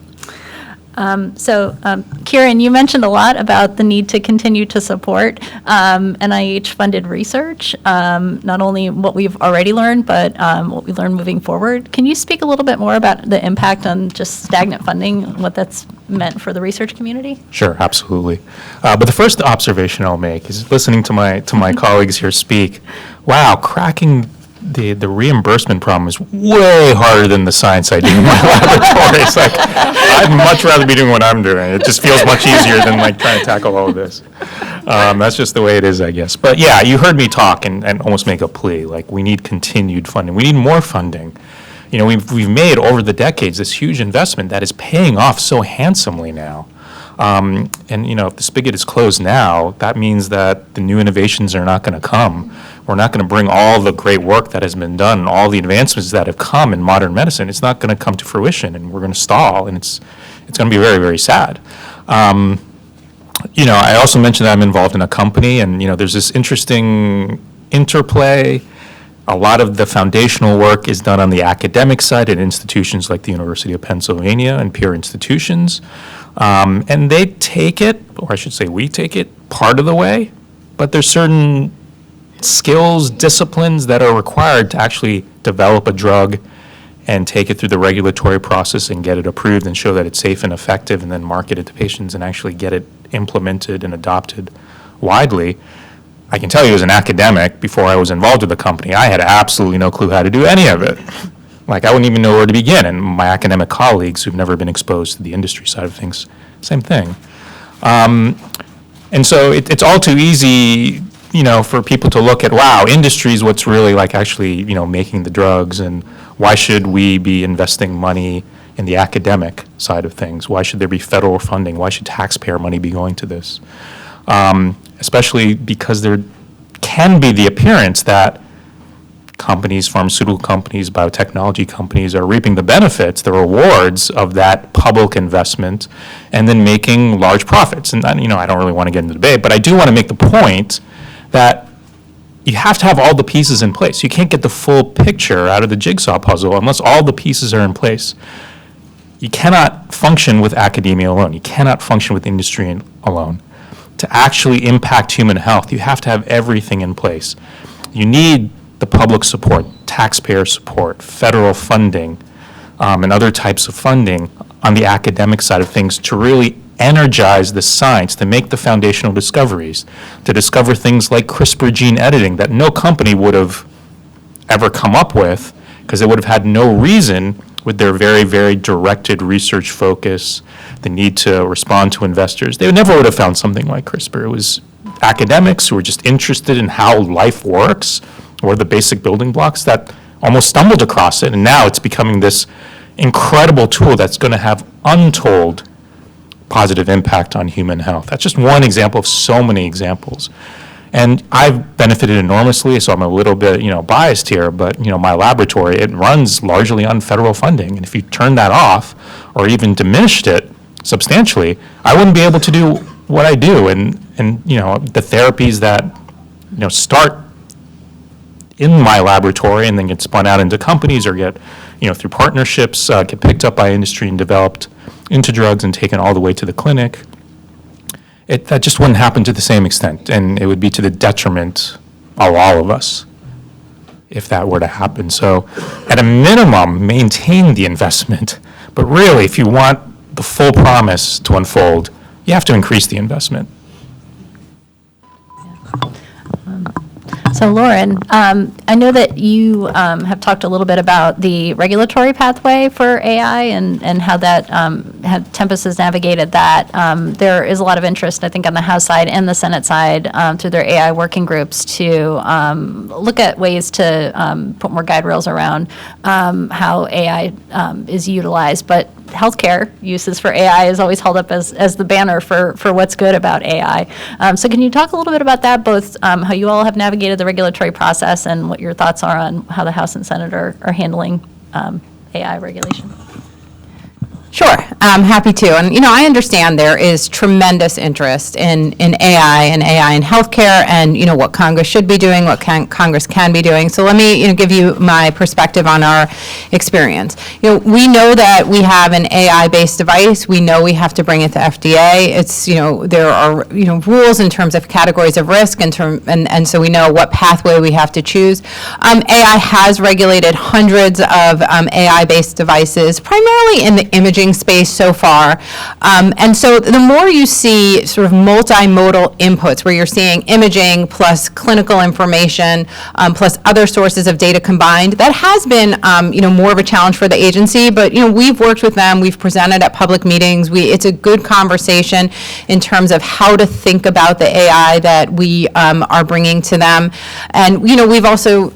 Kieran, you mentioned a lot about the need to continue to support NIH-funded research, not only what we've already learned, but what we learn moving forward. Can you speak a little bit more about the impact on just stagnant funding, what that's meant for the research community? Sure, absolutely. But the first observation I'll make is listening to my colleagues here speak. Wow, cracking the reimbursement problem is way harder than the science I do in my laboratory. It's like, I'd much rather be doing what I'm doing. It just feels much easier than like trying to tackle all of this. That's just the way it is, I guess. But yeah, you heard me talk and almost make a plea, like we need continued funding. We need more funding. You know, we've made over the decades this huge investment that is paying off so handsomely now. And, you know, if the spigot is closed now, that means that the new innovations are not going to come. We're not going to bring all the great work that has been done, all the advancements that have come in modern medicine. It's not going to come to fruition, and we're going to stall, and it's going to be very, very sad. You know, I also mentioned that I'm involved in a company, and, you know, there's this interesting interplay. A lot of the foundational work is done on the academic side at institutions like the University of Pennsylvania and peer institutions. And they take it, or I should say we take it, part of the way, but there's certain skills, disciplines that are required to actually develop a drug and take it through the regulatory process and get it approved and show that it's safe and effective and then market it to patients and actually get it implemented and adopted widely. I can tell you as an academic, before I was involved with the company, I had absolutely no clue how to do any of it. Like, I wouldn't even know where to begin. And my academic colleagues who've never been exposed to the industry side of things, same thing. And so it's all too easy, you know, for people to look at, wow, industry is what's really like actually, you know, making the drugs, and why should we be investing money in the academic side of things? Why should there be federal funding? Why should taxpayer money be going to this? Especially because there can be the appearance that companies, pharmaceutical companies, biotechnology companies are reaping the benefits, the rewards of that public investment, and then making large profits. And, you know, I don't really want to get into the debate, but I do want to make the point that you have to have all the pieces in place. You can't get the full picture out of the jigsaw puzzle unless all the pieces are in place. You cannot function with academia alone. You cannot function with industry alone. To actually impact human health, you have to have everything in place. You need the public support, taxpayer support, federal funding, and other types of funding on the academic side of things to really energize the science, to make the foundational discoveries, to discover things like CRISPR gene editing that no company would have ever come up with, because they would have had no reason with their very, very directed research focus, the need to respond to investors. They never would have found something like CRISPR. It was academics who were just interested in how life works, or the basic building blocks, that almost stumbled across it, and now it's becoming this incredible tool that's going to have untold positive impact on human health. That's just one example of so many examples. And I've benefited enormously, so I'm a little bit, you know, biased here, but, you know, my laboratory, it runs largely on federal funding. And if you turn that off or even diminished it substantially, I wouldn't be able to do what I do. And you know, the therapies that, you know, start in my laboratory and then get spun out into companies or get, you know, through partnerships, get picked up by industry and developed into drugs and taken all the way to the clinic, that just wouldn't happen to the same extent, and it would be to the detriment of all of us if that were to happen. So at a minimum, maintain the investment, but really, if you want the full promise to unfold, you have to increase the investment. So Lauren, I know that you have talked a little bit about the regulatory pathway for AI and how that, how Tempus has navigated that. There is a lot of interest, I think, on the House side and the Senate side through their AI working groups to look at ways to put more guide rails around how AI is utilized. But healthcare uses for AI is always held up as the banner for what's good about AI. So can you talk a little bit about that, both how you all have navigated the regulatory process and what your thoughts are on how the House and Senate are handling AI regulation? Sure, I'm happy to. And, I understand there is tremendous interest in AI and AI in healthcare and, what Congress should be doing, what Congress can be doing. So let me, give you my perspective on our experience. We know that we have an AI-based device. We know we have to bring it to FDA. It's, there are, rules in terms of categories of risk and so we know what pathway we have to choose. AI has regulated hundreds of AI-based devices, primarily in the imaging space so far. And so the more you see sort of multimodal inputs where you're seeing imaging plus clinical information plus other sources of data combined, that has been more of a challenge for the agency. But we've worked with them. We've presented at public meetings. It's a good conversation in terms of how to think about the AI that we are bringing to them. And we've also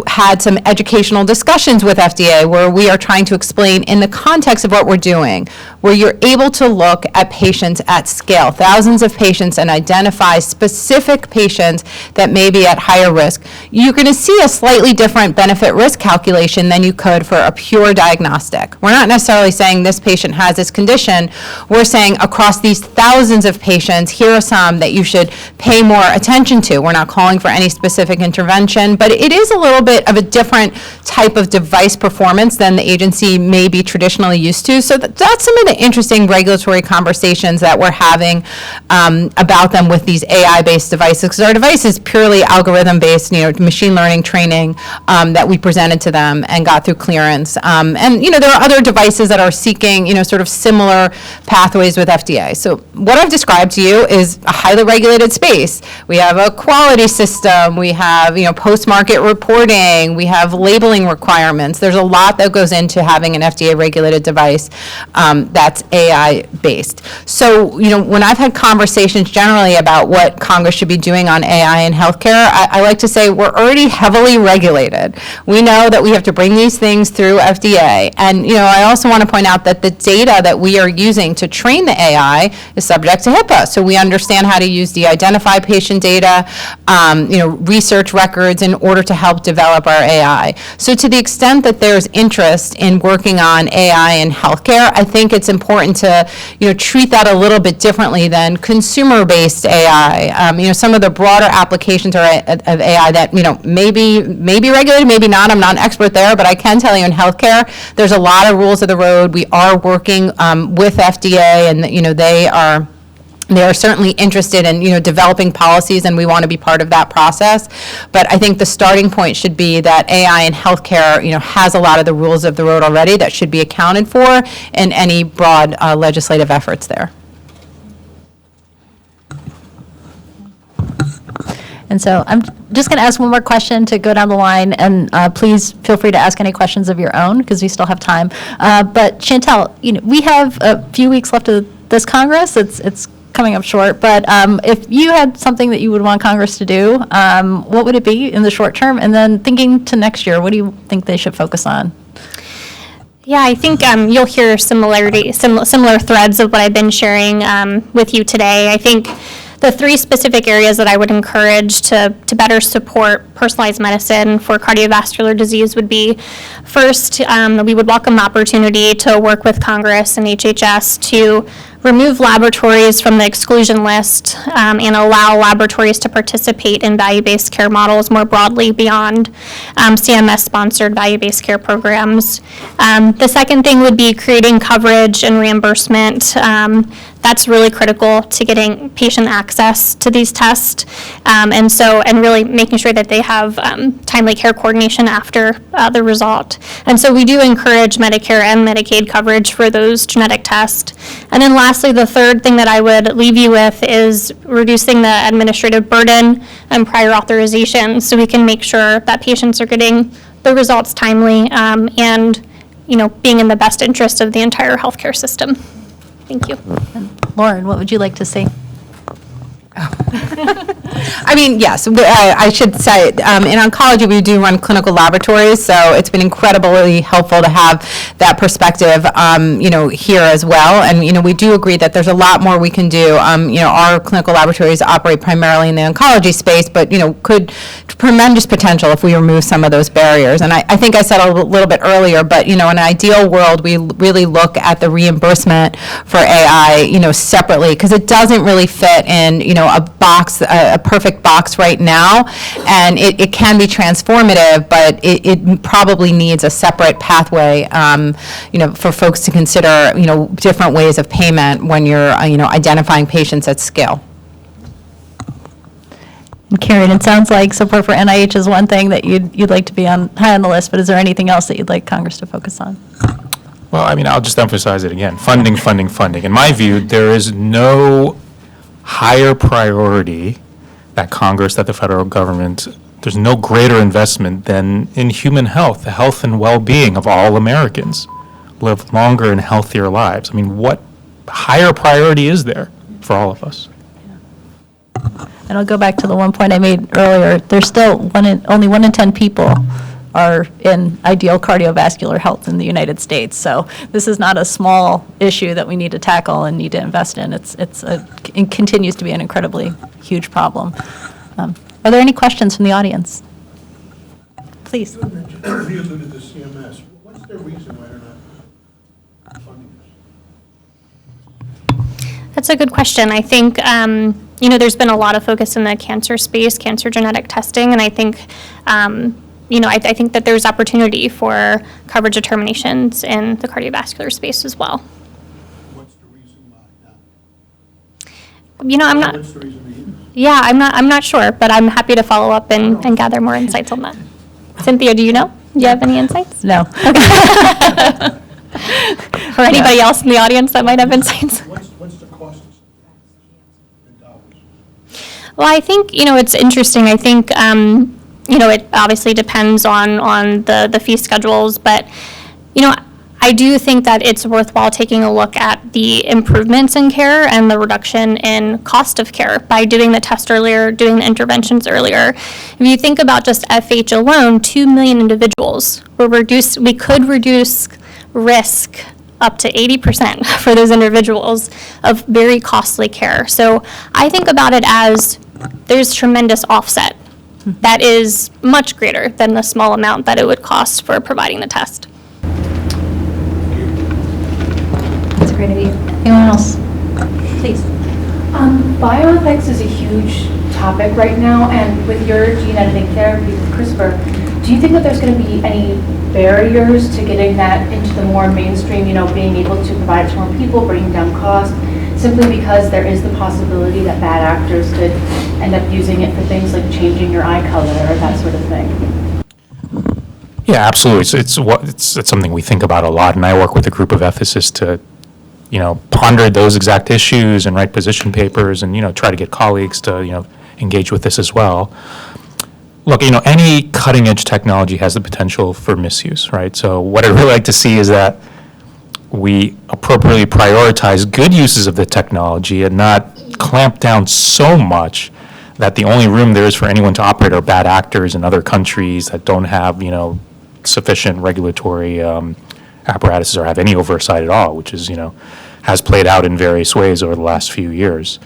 had some educational discussions with FDA where we are trying to explain in the context of what we're doing, where you're able to look at patients at scale, thousands of patients, and identify specific patients that may be at higher risk. You're going to see a slightly different benefit-risk calculation than you could for a pure diagnostic. We're not necessarily saying this patient has this condition. We're saying across these thousands of patients, here are some that you should pay more attention to. We're not calling for any specific intervention, but it is a little bit of a different type of device performance than the agency may be traditionally used to. So that's some of the interesting regulatory conversations that we're having about them with these AI-based devices, because our device is purely algorithm-based, machine learning training that we presented to them and got through clearance. And, there are other devices that are seeking, sort of similar pathways with FDA. So what I've described to you is a highly regulated space. We have a quality system. We have, post-market reporting. We have labeling requirements. There's a lot that goes into having an FDA-regulated device that's AI-based. So, when I've had conversations generally about what Congress should be doing on AI in healthcare, I like to say we're already heavily regulated. We know that we have to bring these things through FDA. And, I also want to point out that the data that we are using to train the AI is subject to HIPAA. So we understand how to use de-identify patient data, research records in order to help develop our AI. So to the extent that there's interest in working on AI in healthcare, I think it's important to, treat that a little bit differently than consumer-based AI. Some of the broader applications of AI that, may be regulated, maybe not. I'm not an expert there, but I can tell you in healthcare, there's a lot of rules of the road. We are working with FDA, and, they are certainly interested in, developing policies, and we want to be part of that process. But I think the starting point should be that AI in healthcare, has a lot of the rules of the road already that should be accounted for in any broad legislative efforts there. And so I'm just going to ask one more question to go down the line, and please feel free to ask any questions of your own, because we still have time. But Chantel, we have a few weeks left of this Congress. It's coming up short, but if you had something that you would want Congress to do, what would it be in the short term? And then thinking to next year, what do you think they should focus on? Yeah, I think you'll hear similar threads of what I've been sharing with you today. I think the three specific areas that I would encourage to better support personalized medicine for cardiovascular disease would be, first, we would welcome the opportunity to work with Congress and HHS to remove laboratories from the exclusion list and allow laboratories to participate in value-based care models more broadly beyond CMS-sponsored value-based care programs. The second thing would be creating coverage and reimbursement. That's really critical to getting patient access to these tests, and really making sure that they have timely care coordination after the result. And so we do encourage Medicare and Medicaid coverage for those genetic tests. And then lastly, the third thing that I would leave you with is reducing the administrative burden and prior authorization, so we can make sure that patients are getting the results timely and being in the best interest of the entire healthcare system. Thank you. And Lauren, what would you like to say? I mean, yes, I should say, in oncology, we do run clinical laboratories, so it's been incredibly helpful to have that perspective, here as well. And, we do agree that there's a lot more we can do. Our clinical laboratories operate primarily in the oncology space, but, could tremendous potential if we remove some of those barriers. And I think I said a little bit earlier, but, in an ideal world, we really look at the reimbursement for AI, separately, because it doesn't really fit in, a box, a perfect box right now, and it can be transformative, but it probably needs a separate pathway, for folks to consider, different ways of payment when you're, identifying patients at scale. And Karen, it sounds like support for NIH is one thing that you'd like to be high on the list, but is there anything else that you'd like Congress to focus on? Well, I'll just emphasize it again. Funding, funding, funding. In my view, there is no higher priority that Congress, that the federal government, there's no greater investment than in human health, the health and well-being of all Americans, live longer and healthier lives. What higher priority is there for all of us? And I'll go back to the one point I made earlier. There's still only 1 in 10 people are in ideal cardiovascular health in the United States. So this is not a small issue that we need to tackle and need to invest in. It continues to be an incredibly huge problem. Are there any questions from the audience? Please. You alluded to CMS. What's their reason why they're not funding this? That's a good question. I think, there's been a lot of focus in the cancer space, cancer genetic testing, and I think, I think that there's opportunity for coverage determinations in the cardiovascular space as well. What's the reason why not? I'm not. What's the reason they use? Yeah, I'm not sure, but I'm happy to follow up and gather more insights on that. Cynthia, do you know? Do you have any insights? No. Or anybody else in the audience that might have insights? What's the cost in dollars? Well, I think, it's interesting. I think, it obviously depends on the fee schedules, but, I do think that it's worthwhile taking a look at the improvements in care and the reduction in cost of care by doing the test earlier, doing the interventions earlier. If you think about just FH alone, 2 million individuals, we could reduce risk up to 80% for those individuals of very costly care. So I think about it as there's tremendous offset that is much greater than the small amount that it would cost for providing the test. That's a great idea. Anyone else? Please. Bioethics is a huge topic right now, and with your gene editing therapy with CRISPR, do you think that there's going to be any barriers to getting that into the more mainstream, being able to provide it to more people, bringing down cost, simply because there is the possibility that bad actors could end up using it for things like changing your eye color or that sort of thing? Yeah, absolutely. It's something we think about a lot, and I work with a group of ethicists to, ponder those exact issues and write position papers and, try to get colleagues to, engage with this as well. Look, any cutting edge technology has the potential for misuse, right? So what I'd really like to see is that we appropriately prioritize good uses of the technology and not clamp down so much that the only room there is for anyone to operate are bad actors in other countries that don't have, sufficient regulatory apparatuses or have any oversight at all, which is, has played out in various ways over the last few years.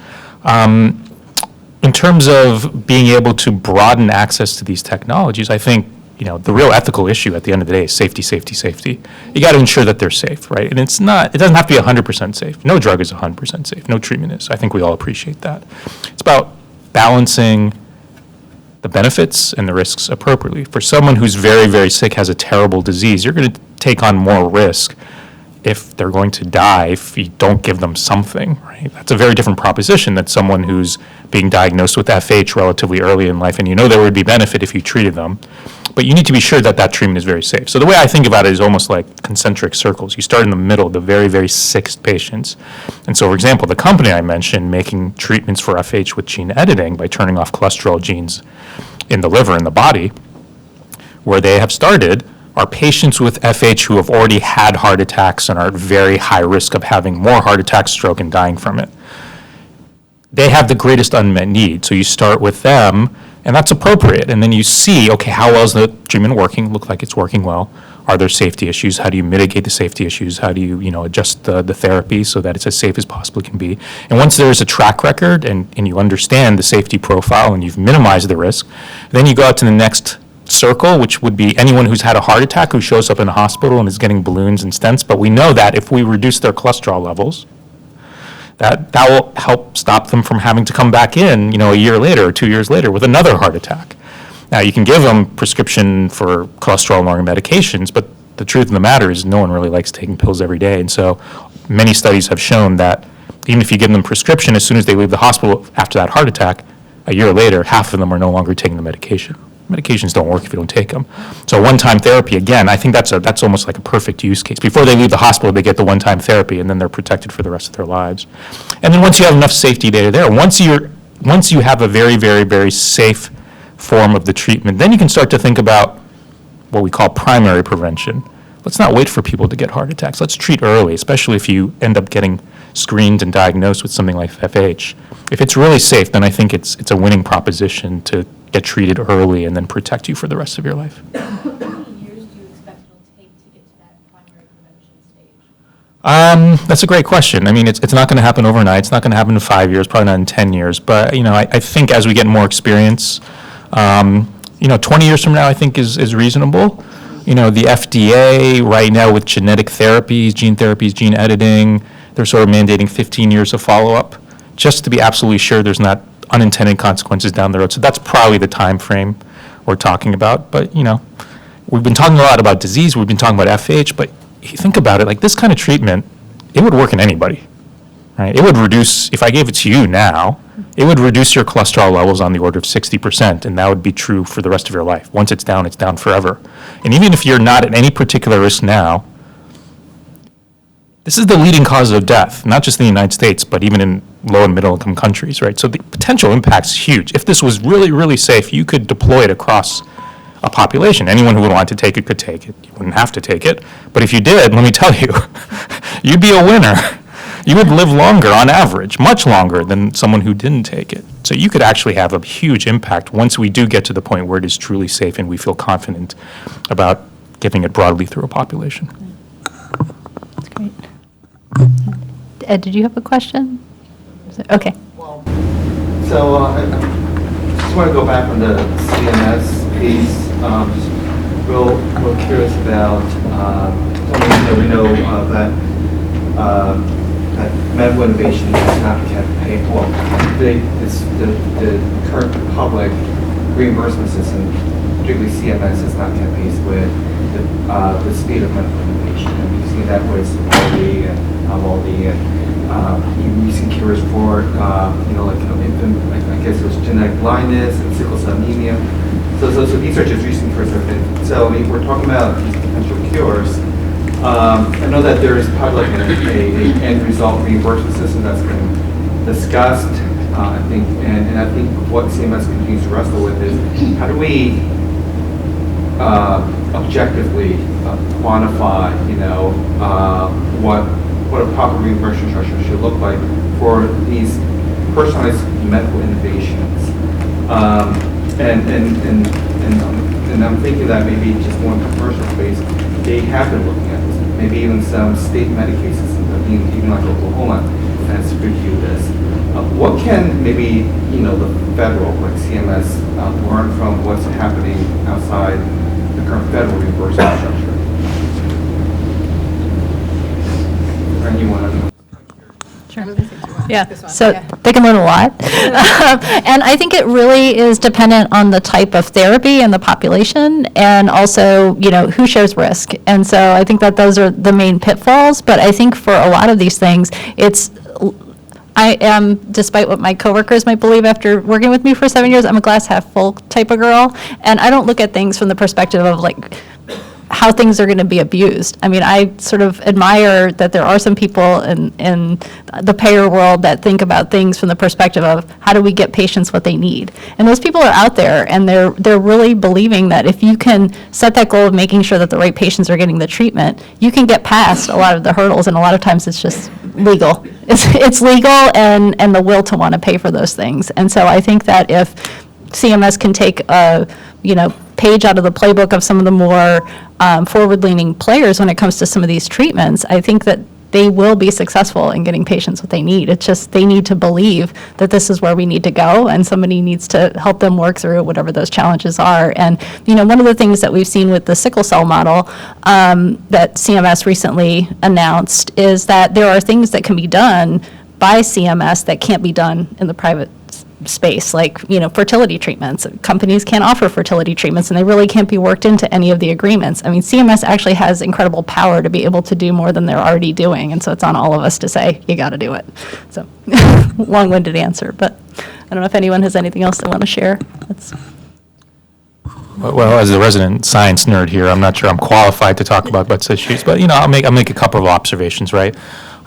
In terms of being able to broaden access to these technologies, I think, the real ethical issue at the end of the day is safety, safety, safety. You got to ensure that they're safe, right? And it doesn't have to be 100% safe. No drug is 100% safe. No treatment is. I think we all appreciate that. It's about balancing the benefits and the risks appropriately. For someone who's very, very sick, has a terrible disease, you're going to take on more risk if they're going to die if you don't give them something, right? That's a very different proposition than someone who's being diagnosed with FH relatively early in life, and there would be benefit if you treated them. But you need to be sure that that treatment is very safe. So the way I think about it is almost like concentric circles. You start in the middle, the very, very sick patients. And so, for example, the company I mentioned making treatments for FH with gene editing by turning off cholesterol genes in the liver and the body, where they have started are patients with FH who have already had heart attacks and are at very high risk of having more heart attacks, stroke, and dying from it. they have the greatest unmet need. So you start with them, and that's appropriate. And then you see, okay, how well is the treatment working? Look like it's working well. Are there safety issues? How do you mitigate the safety issues? How do you, adjust the therapy so that it's as safe as possibly can be? And once there's a track record and you understand the safety profile and you've minimized the risk, then you go out to the next circle, which would be anyone who's had a heart attack who shows up in a hospital and is getting balloons and stents. But we know that if we reduce their cholesterol levels, that will help stop them from having to come back in, a year later or 2 years later with another heart attack. Now, you can give them prescription for cholesterol-lowering medications, but the truth of the matter is no one really likes taking pills every day. And so many studies have shown that even if you give them prescription, as soon as they leave the hospital after that heart attack, a year later, half of them are no longer taking the medication. Medications don't work if you don't take them. So one-time therapy, again, I think that's almost like a perfect use case. Before they leave the hospital, they get the one-time therapy, and then they're protected for the rest of their lives. And then once you have enough safety data there, once you have a very, very, very safe form of the treatment, then you can start to think about what we call primary prevention. Let's not wait for people to get heart attacks. Let's treat early, especially if you end up getting screened and diagnosed with something like FH. If it's really safe, then I think it's a winning proposition to get treated early and then protect you for the rest of your life. How many years do you expect it'll take to get to that primary prevention stage? That's a great question. I mean, it's not going to happen overnight. It's not going to happen in 5 years, probably not in 10 years. But, I think as we get more experience, 20 years from now, I think is reasonable. The FDA right now with genetic therapies, gene editing, they're sort of mandating 15 years of follow-up just to be absolutely sure there's not unintended consequences down the road. So that's probably the time frame we're talking about. But, we've been talking a lot about disease. We've been talking about FH. But you think about it, like this kind of treatment, it would work in anybody. Right? It would reduce, if I gave it to you now, it would reduce your cholesterol levels on the order of 60%, and that would be true for the rest of your life. Once it's down forever. And even if you're not at any particular risk now, this is the leading cause of death, not just in the United States, but even in low and middle income countries, right? So the potential impact's huge. If this was really, really safe, you could deploy it across a population. Anyone who would want to take it could take it. You wouldn't have to take it. But if you did, let me tell you, you'd be a winner. You would live longer on average, much longer than someone who didn't take it. So you could actually have a huge impact once we do get to the point where it is truly safe and we feel confident about giving it broadly through a population. That's great. Ed, did you have a question? Okay. So I just want to go back on the CMS piece. Just real curious about, we know that medical innovation has not kept pace. Well, the current public reimbursement system, particularly CMS, has not kept pace with the speed of medical innovation. And we've seen that with Sovaldi and Avaldi and recent cures for, infant, I guess it was genetic blindness and sickle cell anemia. So these are just recent cures. So if we're talking about these potential cures, I know that there is probably like a end result reimbursement system that's been discussed, I think, and I think what CMS continues to wrestle with is how do we objectively quantify, what a proper reimbursement structure should look like for these personalized medical innovations, and I'm thinking that maybe just more in the commercial space, they have been looking at this. Maybe even some state Medicaid systems, even like Oklahoma, has reviewed this. What can maybe the federal, like CMS, learn from what's happening outside the current federal reimbursement structure? Or you want to? Yeah, so they can learn a lot. And I think it really is dependent on the type of therapy and the population, and also, who shares risk. And so I think that those are the main pitfalls, but I think for a lot of these things, I am, despite what my coworkers might believe after working with me for 7 years, I'm a glass half full type of girl, and I don't look at things from the perspective of how things are going to be abused. I mean, I sort of admire that there are some people in the payer world that think about things from the perspective of how do we get patients what they need. And those people are out there, and they're really believing that if you can set that goal of making sure that the right patients are getting the treatment, you can get past a lot of the hurdles, and a lot of times it's just legal. It's legal and the will to want to pay for those things. And so I think that if CMS can take a, page out of the playbook of some of the more forward-leaning players when it comes to some of these treatments, I think that they will be successful in getting patients what they need. It's just they need to believe that this is where we need to go, and somebody needs to help them work through whatever those challenges are. And, one of the things that we've seen with the sickle cell model that CMS recently announced is that there are things that can be done by CMS that can't be done in the private space, like, fertility treatments. Companies can't offer fertility treatments, and they really can't be worked into any of the agreements. I mean, CMS actually has incredible power to be able to do more than they're already doing, and so it's on all of us to say, you got to do it. So, long-winded answer, but I don't know if anyone has anything else they want to share. Well, as a resident science nerd here, I'm not sure I'm qualified to talk about such issues, but, I'll make a couple of observations, right?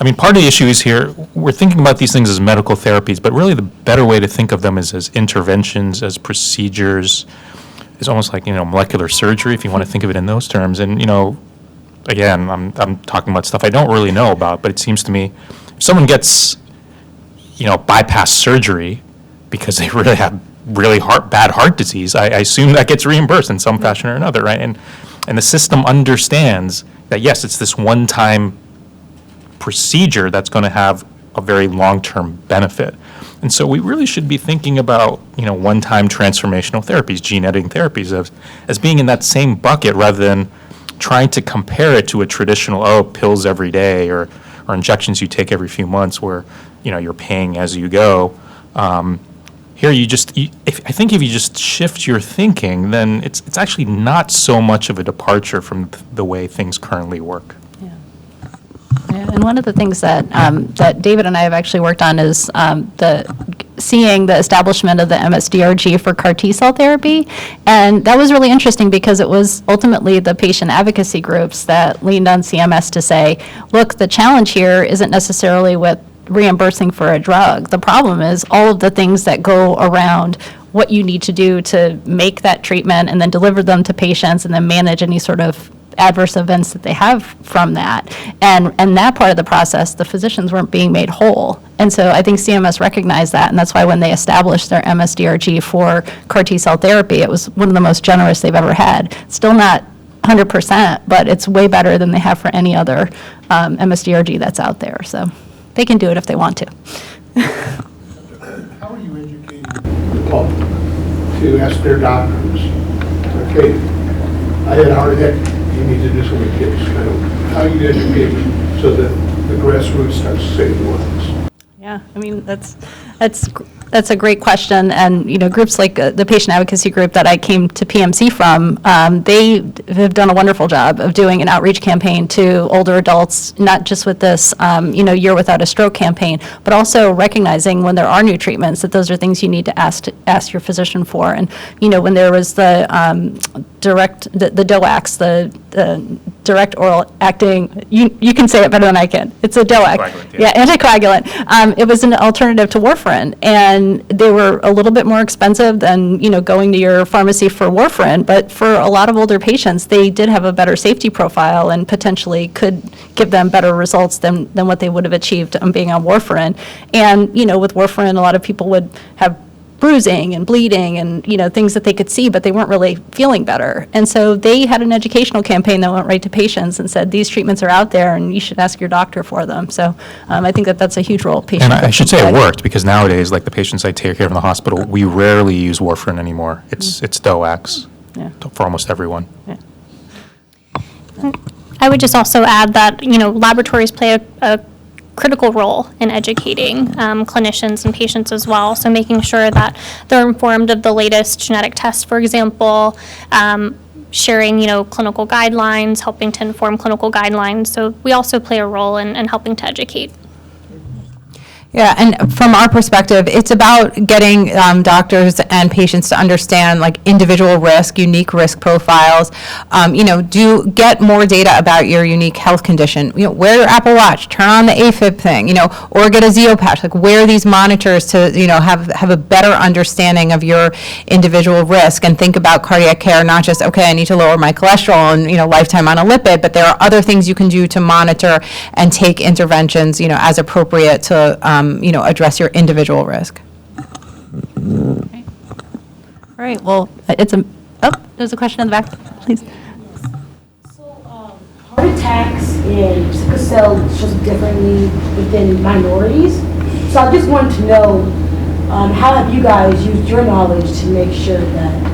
I mean, part of the issue is here, we're thinking about these things as medical therapies, but really the better way to think of them is as interventions, as procedures. It's almost like, molecular surgery, if you want to think of it in those terms. And, again, I'm talking about stuff I don't really know about, but it seems to me, if someone gets, bypass surgery because they really have really bad heart disease, I assume that gets reimbursed in some fashion or another, right? And the system understands that, yes, it's this one-time procedure that's going to have a very long-term benefit. And so we really should be thinking about, one-time transformational therapies, gene editing therapies, as being in that same bucket rather than trying to compare it to a traditional, pills every day or injections you take every few months where, you're paying as you go. Here, I think if you just shift your thinking, then it's actually not so much of a departure from the way things currently work. Yeah, and one of the things that that David and I have actually worked on is seeing the establishment of the MSDRG for CAR T-cell therapy. And that was really interesting because it was ultimately the patient advocacy groups that leaned on CMS to say, look, the challenge here isn't necessarily with reimbursing for a drug. The problem is all of the things that go around what you need to do to make that treatment and then deliver them to patients and then manage any sort of adverse events that they have from that. And that part of the process, the physicians weren't being made whole. And so I think CMS recognized that, and that's why when they established their MSDRG for CAR T-cell therapy, it was one of the most generous they've ever had. Still not 100%, but it's way better than they have for any other MSDRG that's out there. So they can do it if they want to. How are you educating the public to ask their doctors, okay, I had a heart attack, you need to do some medication? How are you educating so that the grassroots starts to save lives? Yeah, I mean, that's a great question, and, groups like the patient advocacy group that I came to PMC from, they have done a wonderful job of doing an outreach campaign to older adults, not just with this, Year Without a Stroke campaign, but also recognizing when there are new treatments, that those are things you need to ask your physician for. And, when there was the the DOACs, the direct oral acting, you can say it better than I can. It's a DOAC. Anticoagulant, Yeah, anticoagulant. It was an alternative to warfarin, and they were a little bit more expensive than, going to your pharmacy for warfarin, but for a lot of older patients, they did have a better safety profile and potentially could give them better results than what they would have achieved being on warfarin. And, with warfarin, a lot of people would have bruising and bleeding and, things that they could see, but they weren't really feeling better. And so they had an educational campaign that went right to patients and said, these treatments are out there and you should ask your doctor for them. So I think that's a huge role patient. And I should say it worked, because nowadays, like the patients I take care of in the hospital, we rarely use warfarin anymore. It's DOACs for almost everyone. Yeah. I would just also add that, laboratories play a critical role in educating clinicians and patients as well. So making sure that they're informed of the latest genetic tests, for example, sharing, clinical guidelines, helping to inform clinical guidelines. So we also play a role in helping to educate. Yeah, and from our perspective, it's about getting doctors and patients to understand like individual risk, unique risk profiles. Do get more data about your unique health condition. Wear your Apple Watch, turn on the AFib thing, or get a Zeo patch. Like wear these monitors to have a better understanding of your individual risk, and think about cardiac care not just I need to lower my cholesterol and lifetime on a lipid, but there are other things you can do to monitor and take interventions as appropriate to address your individual risk. All right, well, there's a question in the back, please. So, heart attacks and sickle cell shows differently within minorities. So I just wanted to know, how have you guys used your knowledge to make sure that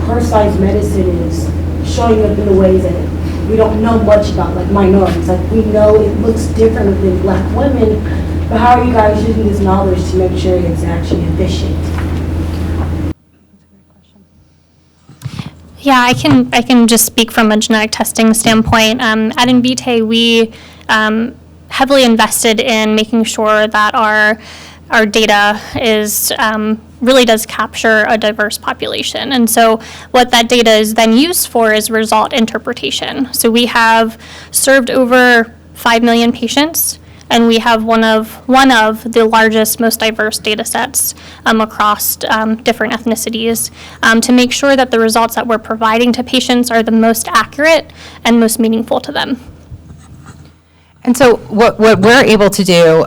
personalized medicine is showing up in the ways that we don't know much about, like minorities? Like we know it looks different within Black women, but how are you guys using this knowledge to make sure it's actually efficient? Yeah, I can just speak from a genetic testing standpoint. At Invitae, we heavily invested in making sure that our data is really does capture a diverse population. And so what that data is then used for is result interpretation. So we have served over 5 million patients, and we have one of the largest, most diverse data sets across different ethnicities to make sure that the results that we're providing to patients are the most accurate and most meaningful to them. And so what we're able to do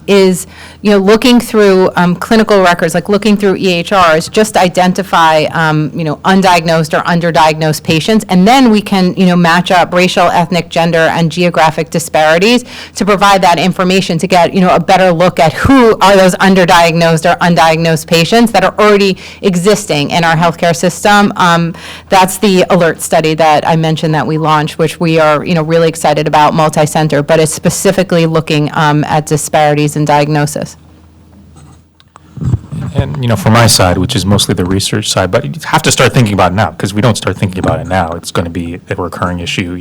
is, looking through clinical records, like looking through EHRs, just identify, undiagnosed or underdiagnosed patients, and then we can, match up racial, ethnic, gender, and geographic disparities to provide that information to get, a better look at who are those underdiagnosed or undiagnosed patients that are already existing in our healthcare system. That's the ALERT study that I mentioned that we launched, which we are, really excited about, multi-center, but it's specifically looking at disparities in diagnosis. And, from my side, which is mostly the research side, but you have to start thinking about it now, because we don't start thinking about it now, it's going to be a recurring issue,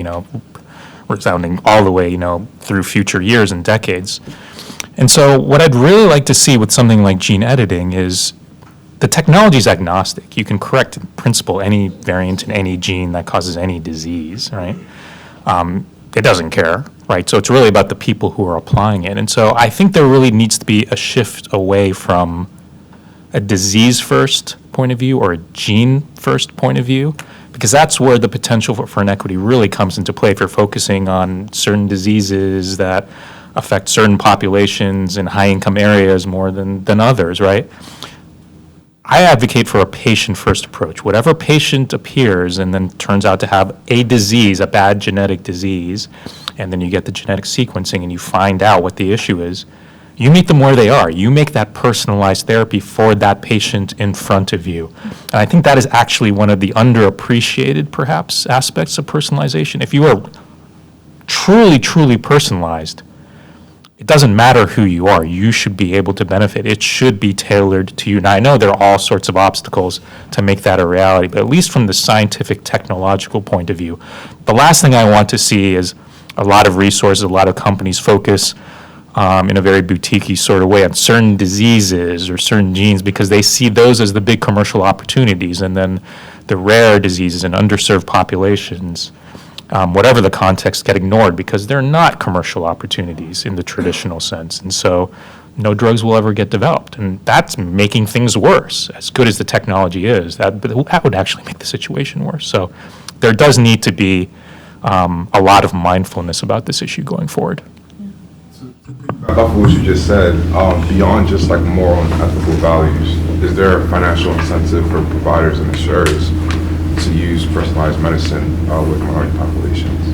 resounding all the way, through future years and decades. And so what I'd really like to see with something like gene editing is the technology is agnostic. You can correct, in principle, any variant in any gene that causes any disease, right? It doesn't care, right? So it's really about the people who are applying it. And so I think there really needs to be a shift away from a disease-first point of view or a gene-first point of view, because that's where the potential for inequity really comes into play if you're focusing on certain diseases that affect certain populations in high-income areas more than others, right? I advocate for a patient-first approach. Whatever patient appears and then turns out to have a disease, a bad genetic disease, and then you get the genetic sequencing and you find out what the issue is, you meet them where they are. You make that personalized therapy for that patient in front of you. And I think that is actually one of the underappreciated, perhaps, aspects of personalization. If you are truly, truly personalized, it doesn't matter who you are. You should be able to benefit. It should be tailored to you. Now, I know there are all sorts of obstacles to make that a reality, but at least from the scientific, technological point of view, the last thing I want to see is a lot of resources, a lot of companies focus in a very boutique-y sort of way on certain diseases or certain genes because they see those as the big commercial opportunities, and then the rare diseases and underserved populations, whatever the context, get ignored because they're not commercial opportunities in the traditional sense. And so no drugs will ever get developed. And that's making things worse. As good as the technology is, that would actually make the situation worse. So there does need to be a lot of mindfulness about this issue going forward. Off of what you just said, beyond just like moral and ethical values, is there a financial incentive for providers and insurers to use personalized medicine with minority populations?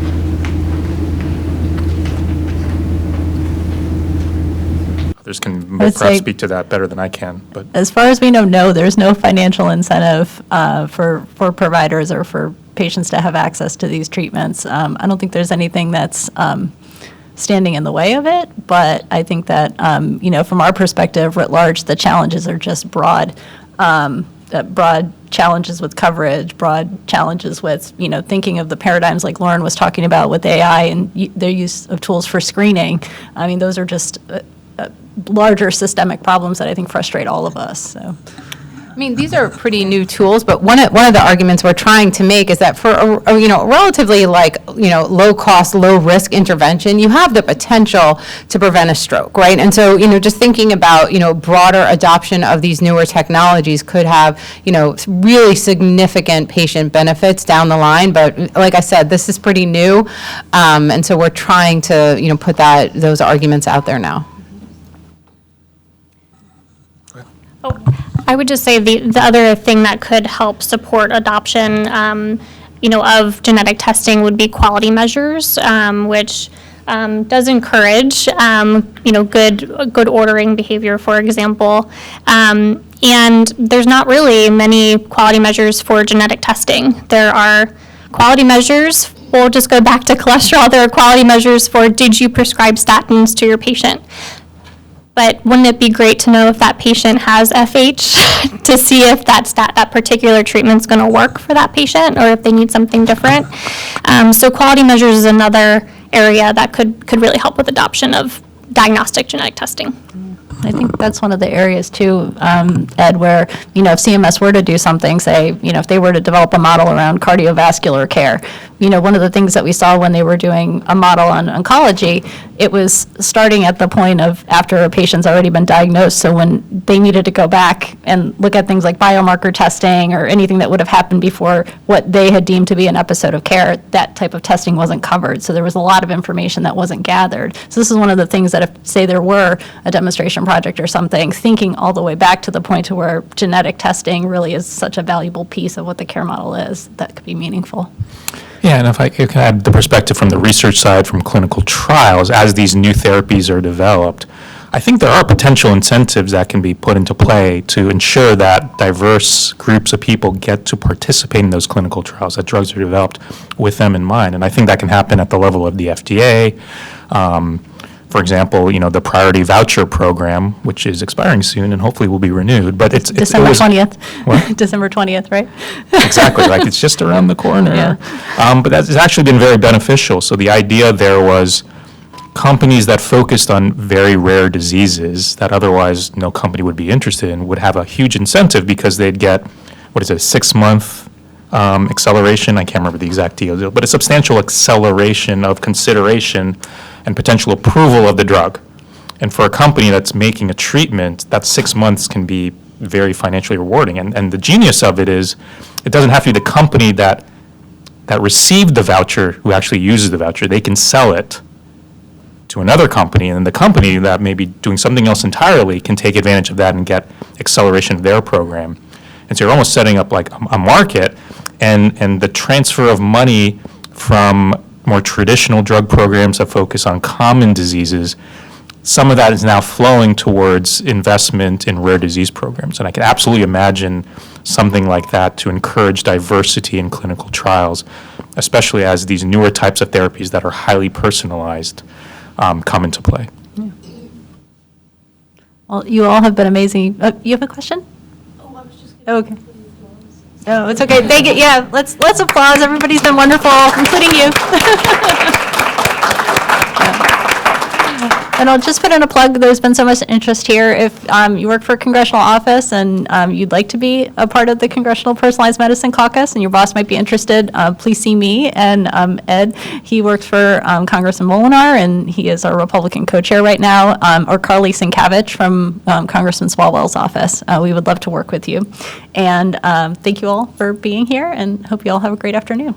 Others can would perhaps say- speak to that better than I can, but As far as we know, no, there's no financial incentive for providers or for patients to have access to these treatments. I don't think there's anything that's standing in the way of it, but I think that, from our perspective, writ large, the challenges are just broad challenges with coverage, broad challenges with, thinking of the paradigms like Lauren was talking about with AI and their use of tools for screening. I mean, those are just larger systemic problems that I think frustrate all of us, so. I mean, these are pretty new tools, but one of the arguments we're trying to make is that for a relatively low cost, low risk intervention, you have the potential to prevent a stroke, right? And so, just thinking about, broader adoption of these newer technologies could have, really significant patient benefits down the line. But like I said, this is pretty new. And so we're trying to, put those arguments out there now. I would just say the other thing that could help support adoption, of genetic testing would be quality measures, which does encourage, good ordering behavior, for example. And there's not really many quality measures for genetic testing. There are quality measures. We'll just go back to cholesterol. There are quality measures for, did you prescribe statins to your patient? But wouldn't it be great to know if that patient has FH to see if that particular treatment's going to work for that patient or if they need something different? So quality measures is another area that could really help with adoption of diagnostic genetic testing. I think that's one of the areas too, Ed, where, if CMS were to do something, say, if they were to develop a model around cardiovascular care, one of the things that we saw when they were doing a model on oncology, it was starting at the point of after a patient's already been diagnosed. So when they needed to go back and look at things like biomarker testing or anything that would have happened before what they had deemed to be an episode of care, that type of testing wasn't covered. So there was a lot of information that wasn't gathered. So this is one of the things that if, say, there were a demonstration project or something, thinking all the way back to the point to where genetic testing really is such a valuable piece of what the care model is, that could be meaningful. Yeah, and if I could add the perspective from the research side, from clinical trials, as these new therapies are developed, I think there are potential incentives that can be put into play to ensure that diverse groups of people get to participate in those clinical trials, that drugs are developed with them in mind. And I think that can happen at the level of the FDA. For example, the priority voucher program, which is expiring soon and hopefully will be renewed, but it's December 20th. What? December 20th, right? Exactly, like it's just around the corner. Yeah. But that's actually been very beneficial. So the idea there was companies that focused on very rare diseases that otherwise no company would be interested in would have a huge incentive because they'd get, a 6-month acceleration? I can't remember the exact deal, but a substantial acceleration of consideration and potential approval of the drug. And for a company that's making a treatment, that 6 months can be very financially rewarding. And the genius of it is, it doesn't have to be the company that received the voucher who actually uses the voucher. They can sell it to another company, and then the company that may be doing something else entirely can take advantage of that and get acceleration of their program. And so you're almost setting up like a market, and the transfer of money from more traditional drug programs that focus on common diseases, some of that is now flowing towards investment in rare disease programs. And I can absolutely imagine something like that to encourage diversity in clinical trials, especially as these newer types of therapies that are highly personalized come into play. Yeah. Well, you all have been amazing. You have a question? Oh, I was just Okay. No, it's okay. Thank you. Yeah, let's applaud. Everybody's been wonderful, including you. And I'll just put in a plug. There's been so much interest here. If you work for a congressional office and you'd like to be a part of the Congressional Personalized Medicine Caucus and your boss might be interested, please see me and Ed. He works for Congressman Molinar, and he is our Republican co-chair right now, or Carly Sienkiewicz from Congressman Swalwell's office. We would love to work with you. And thank you all for being here, and hope you all have a great afternoon.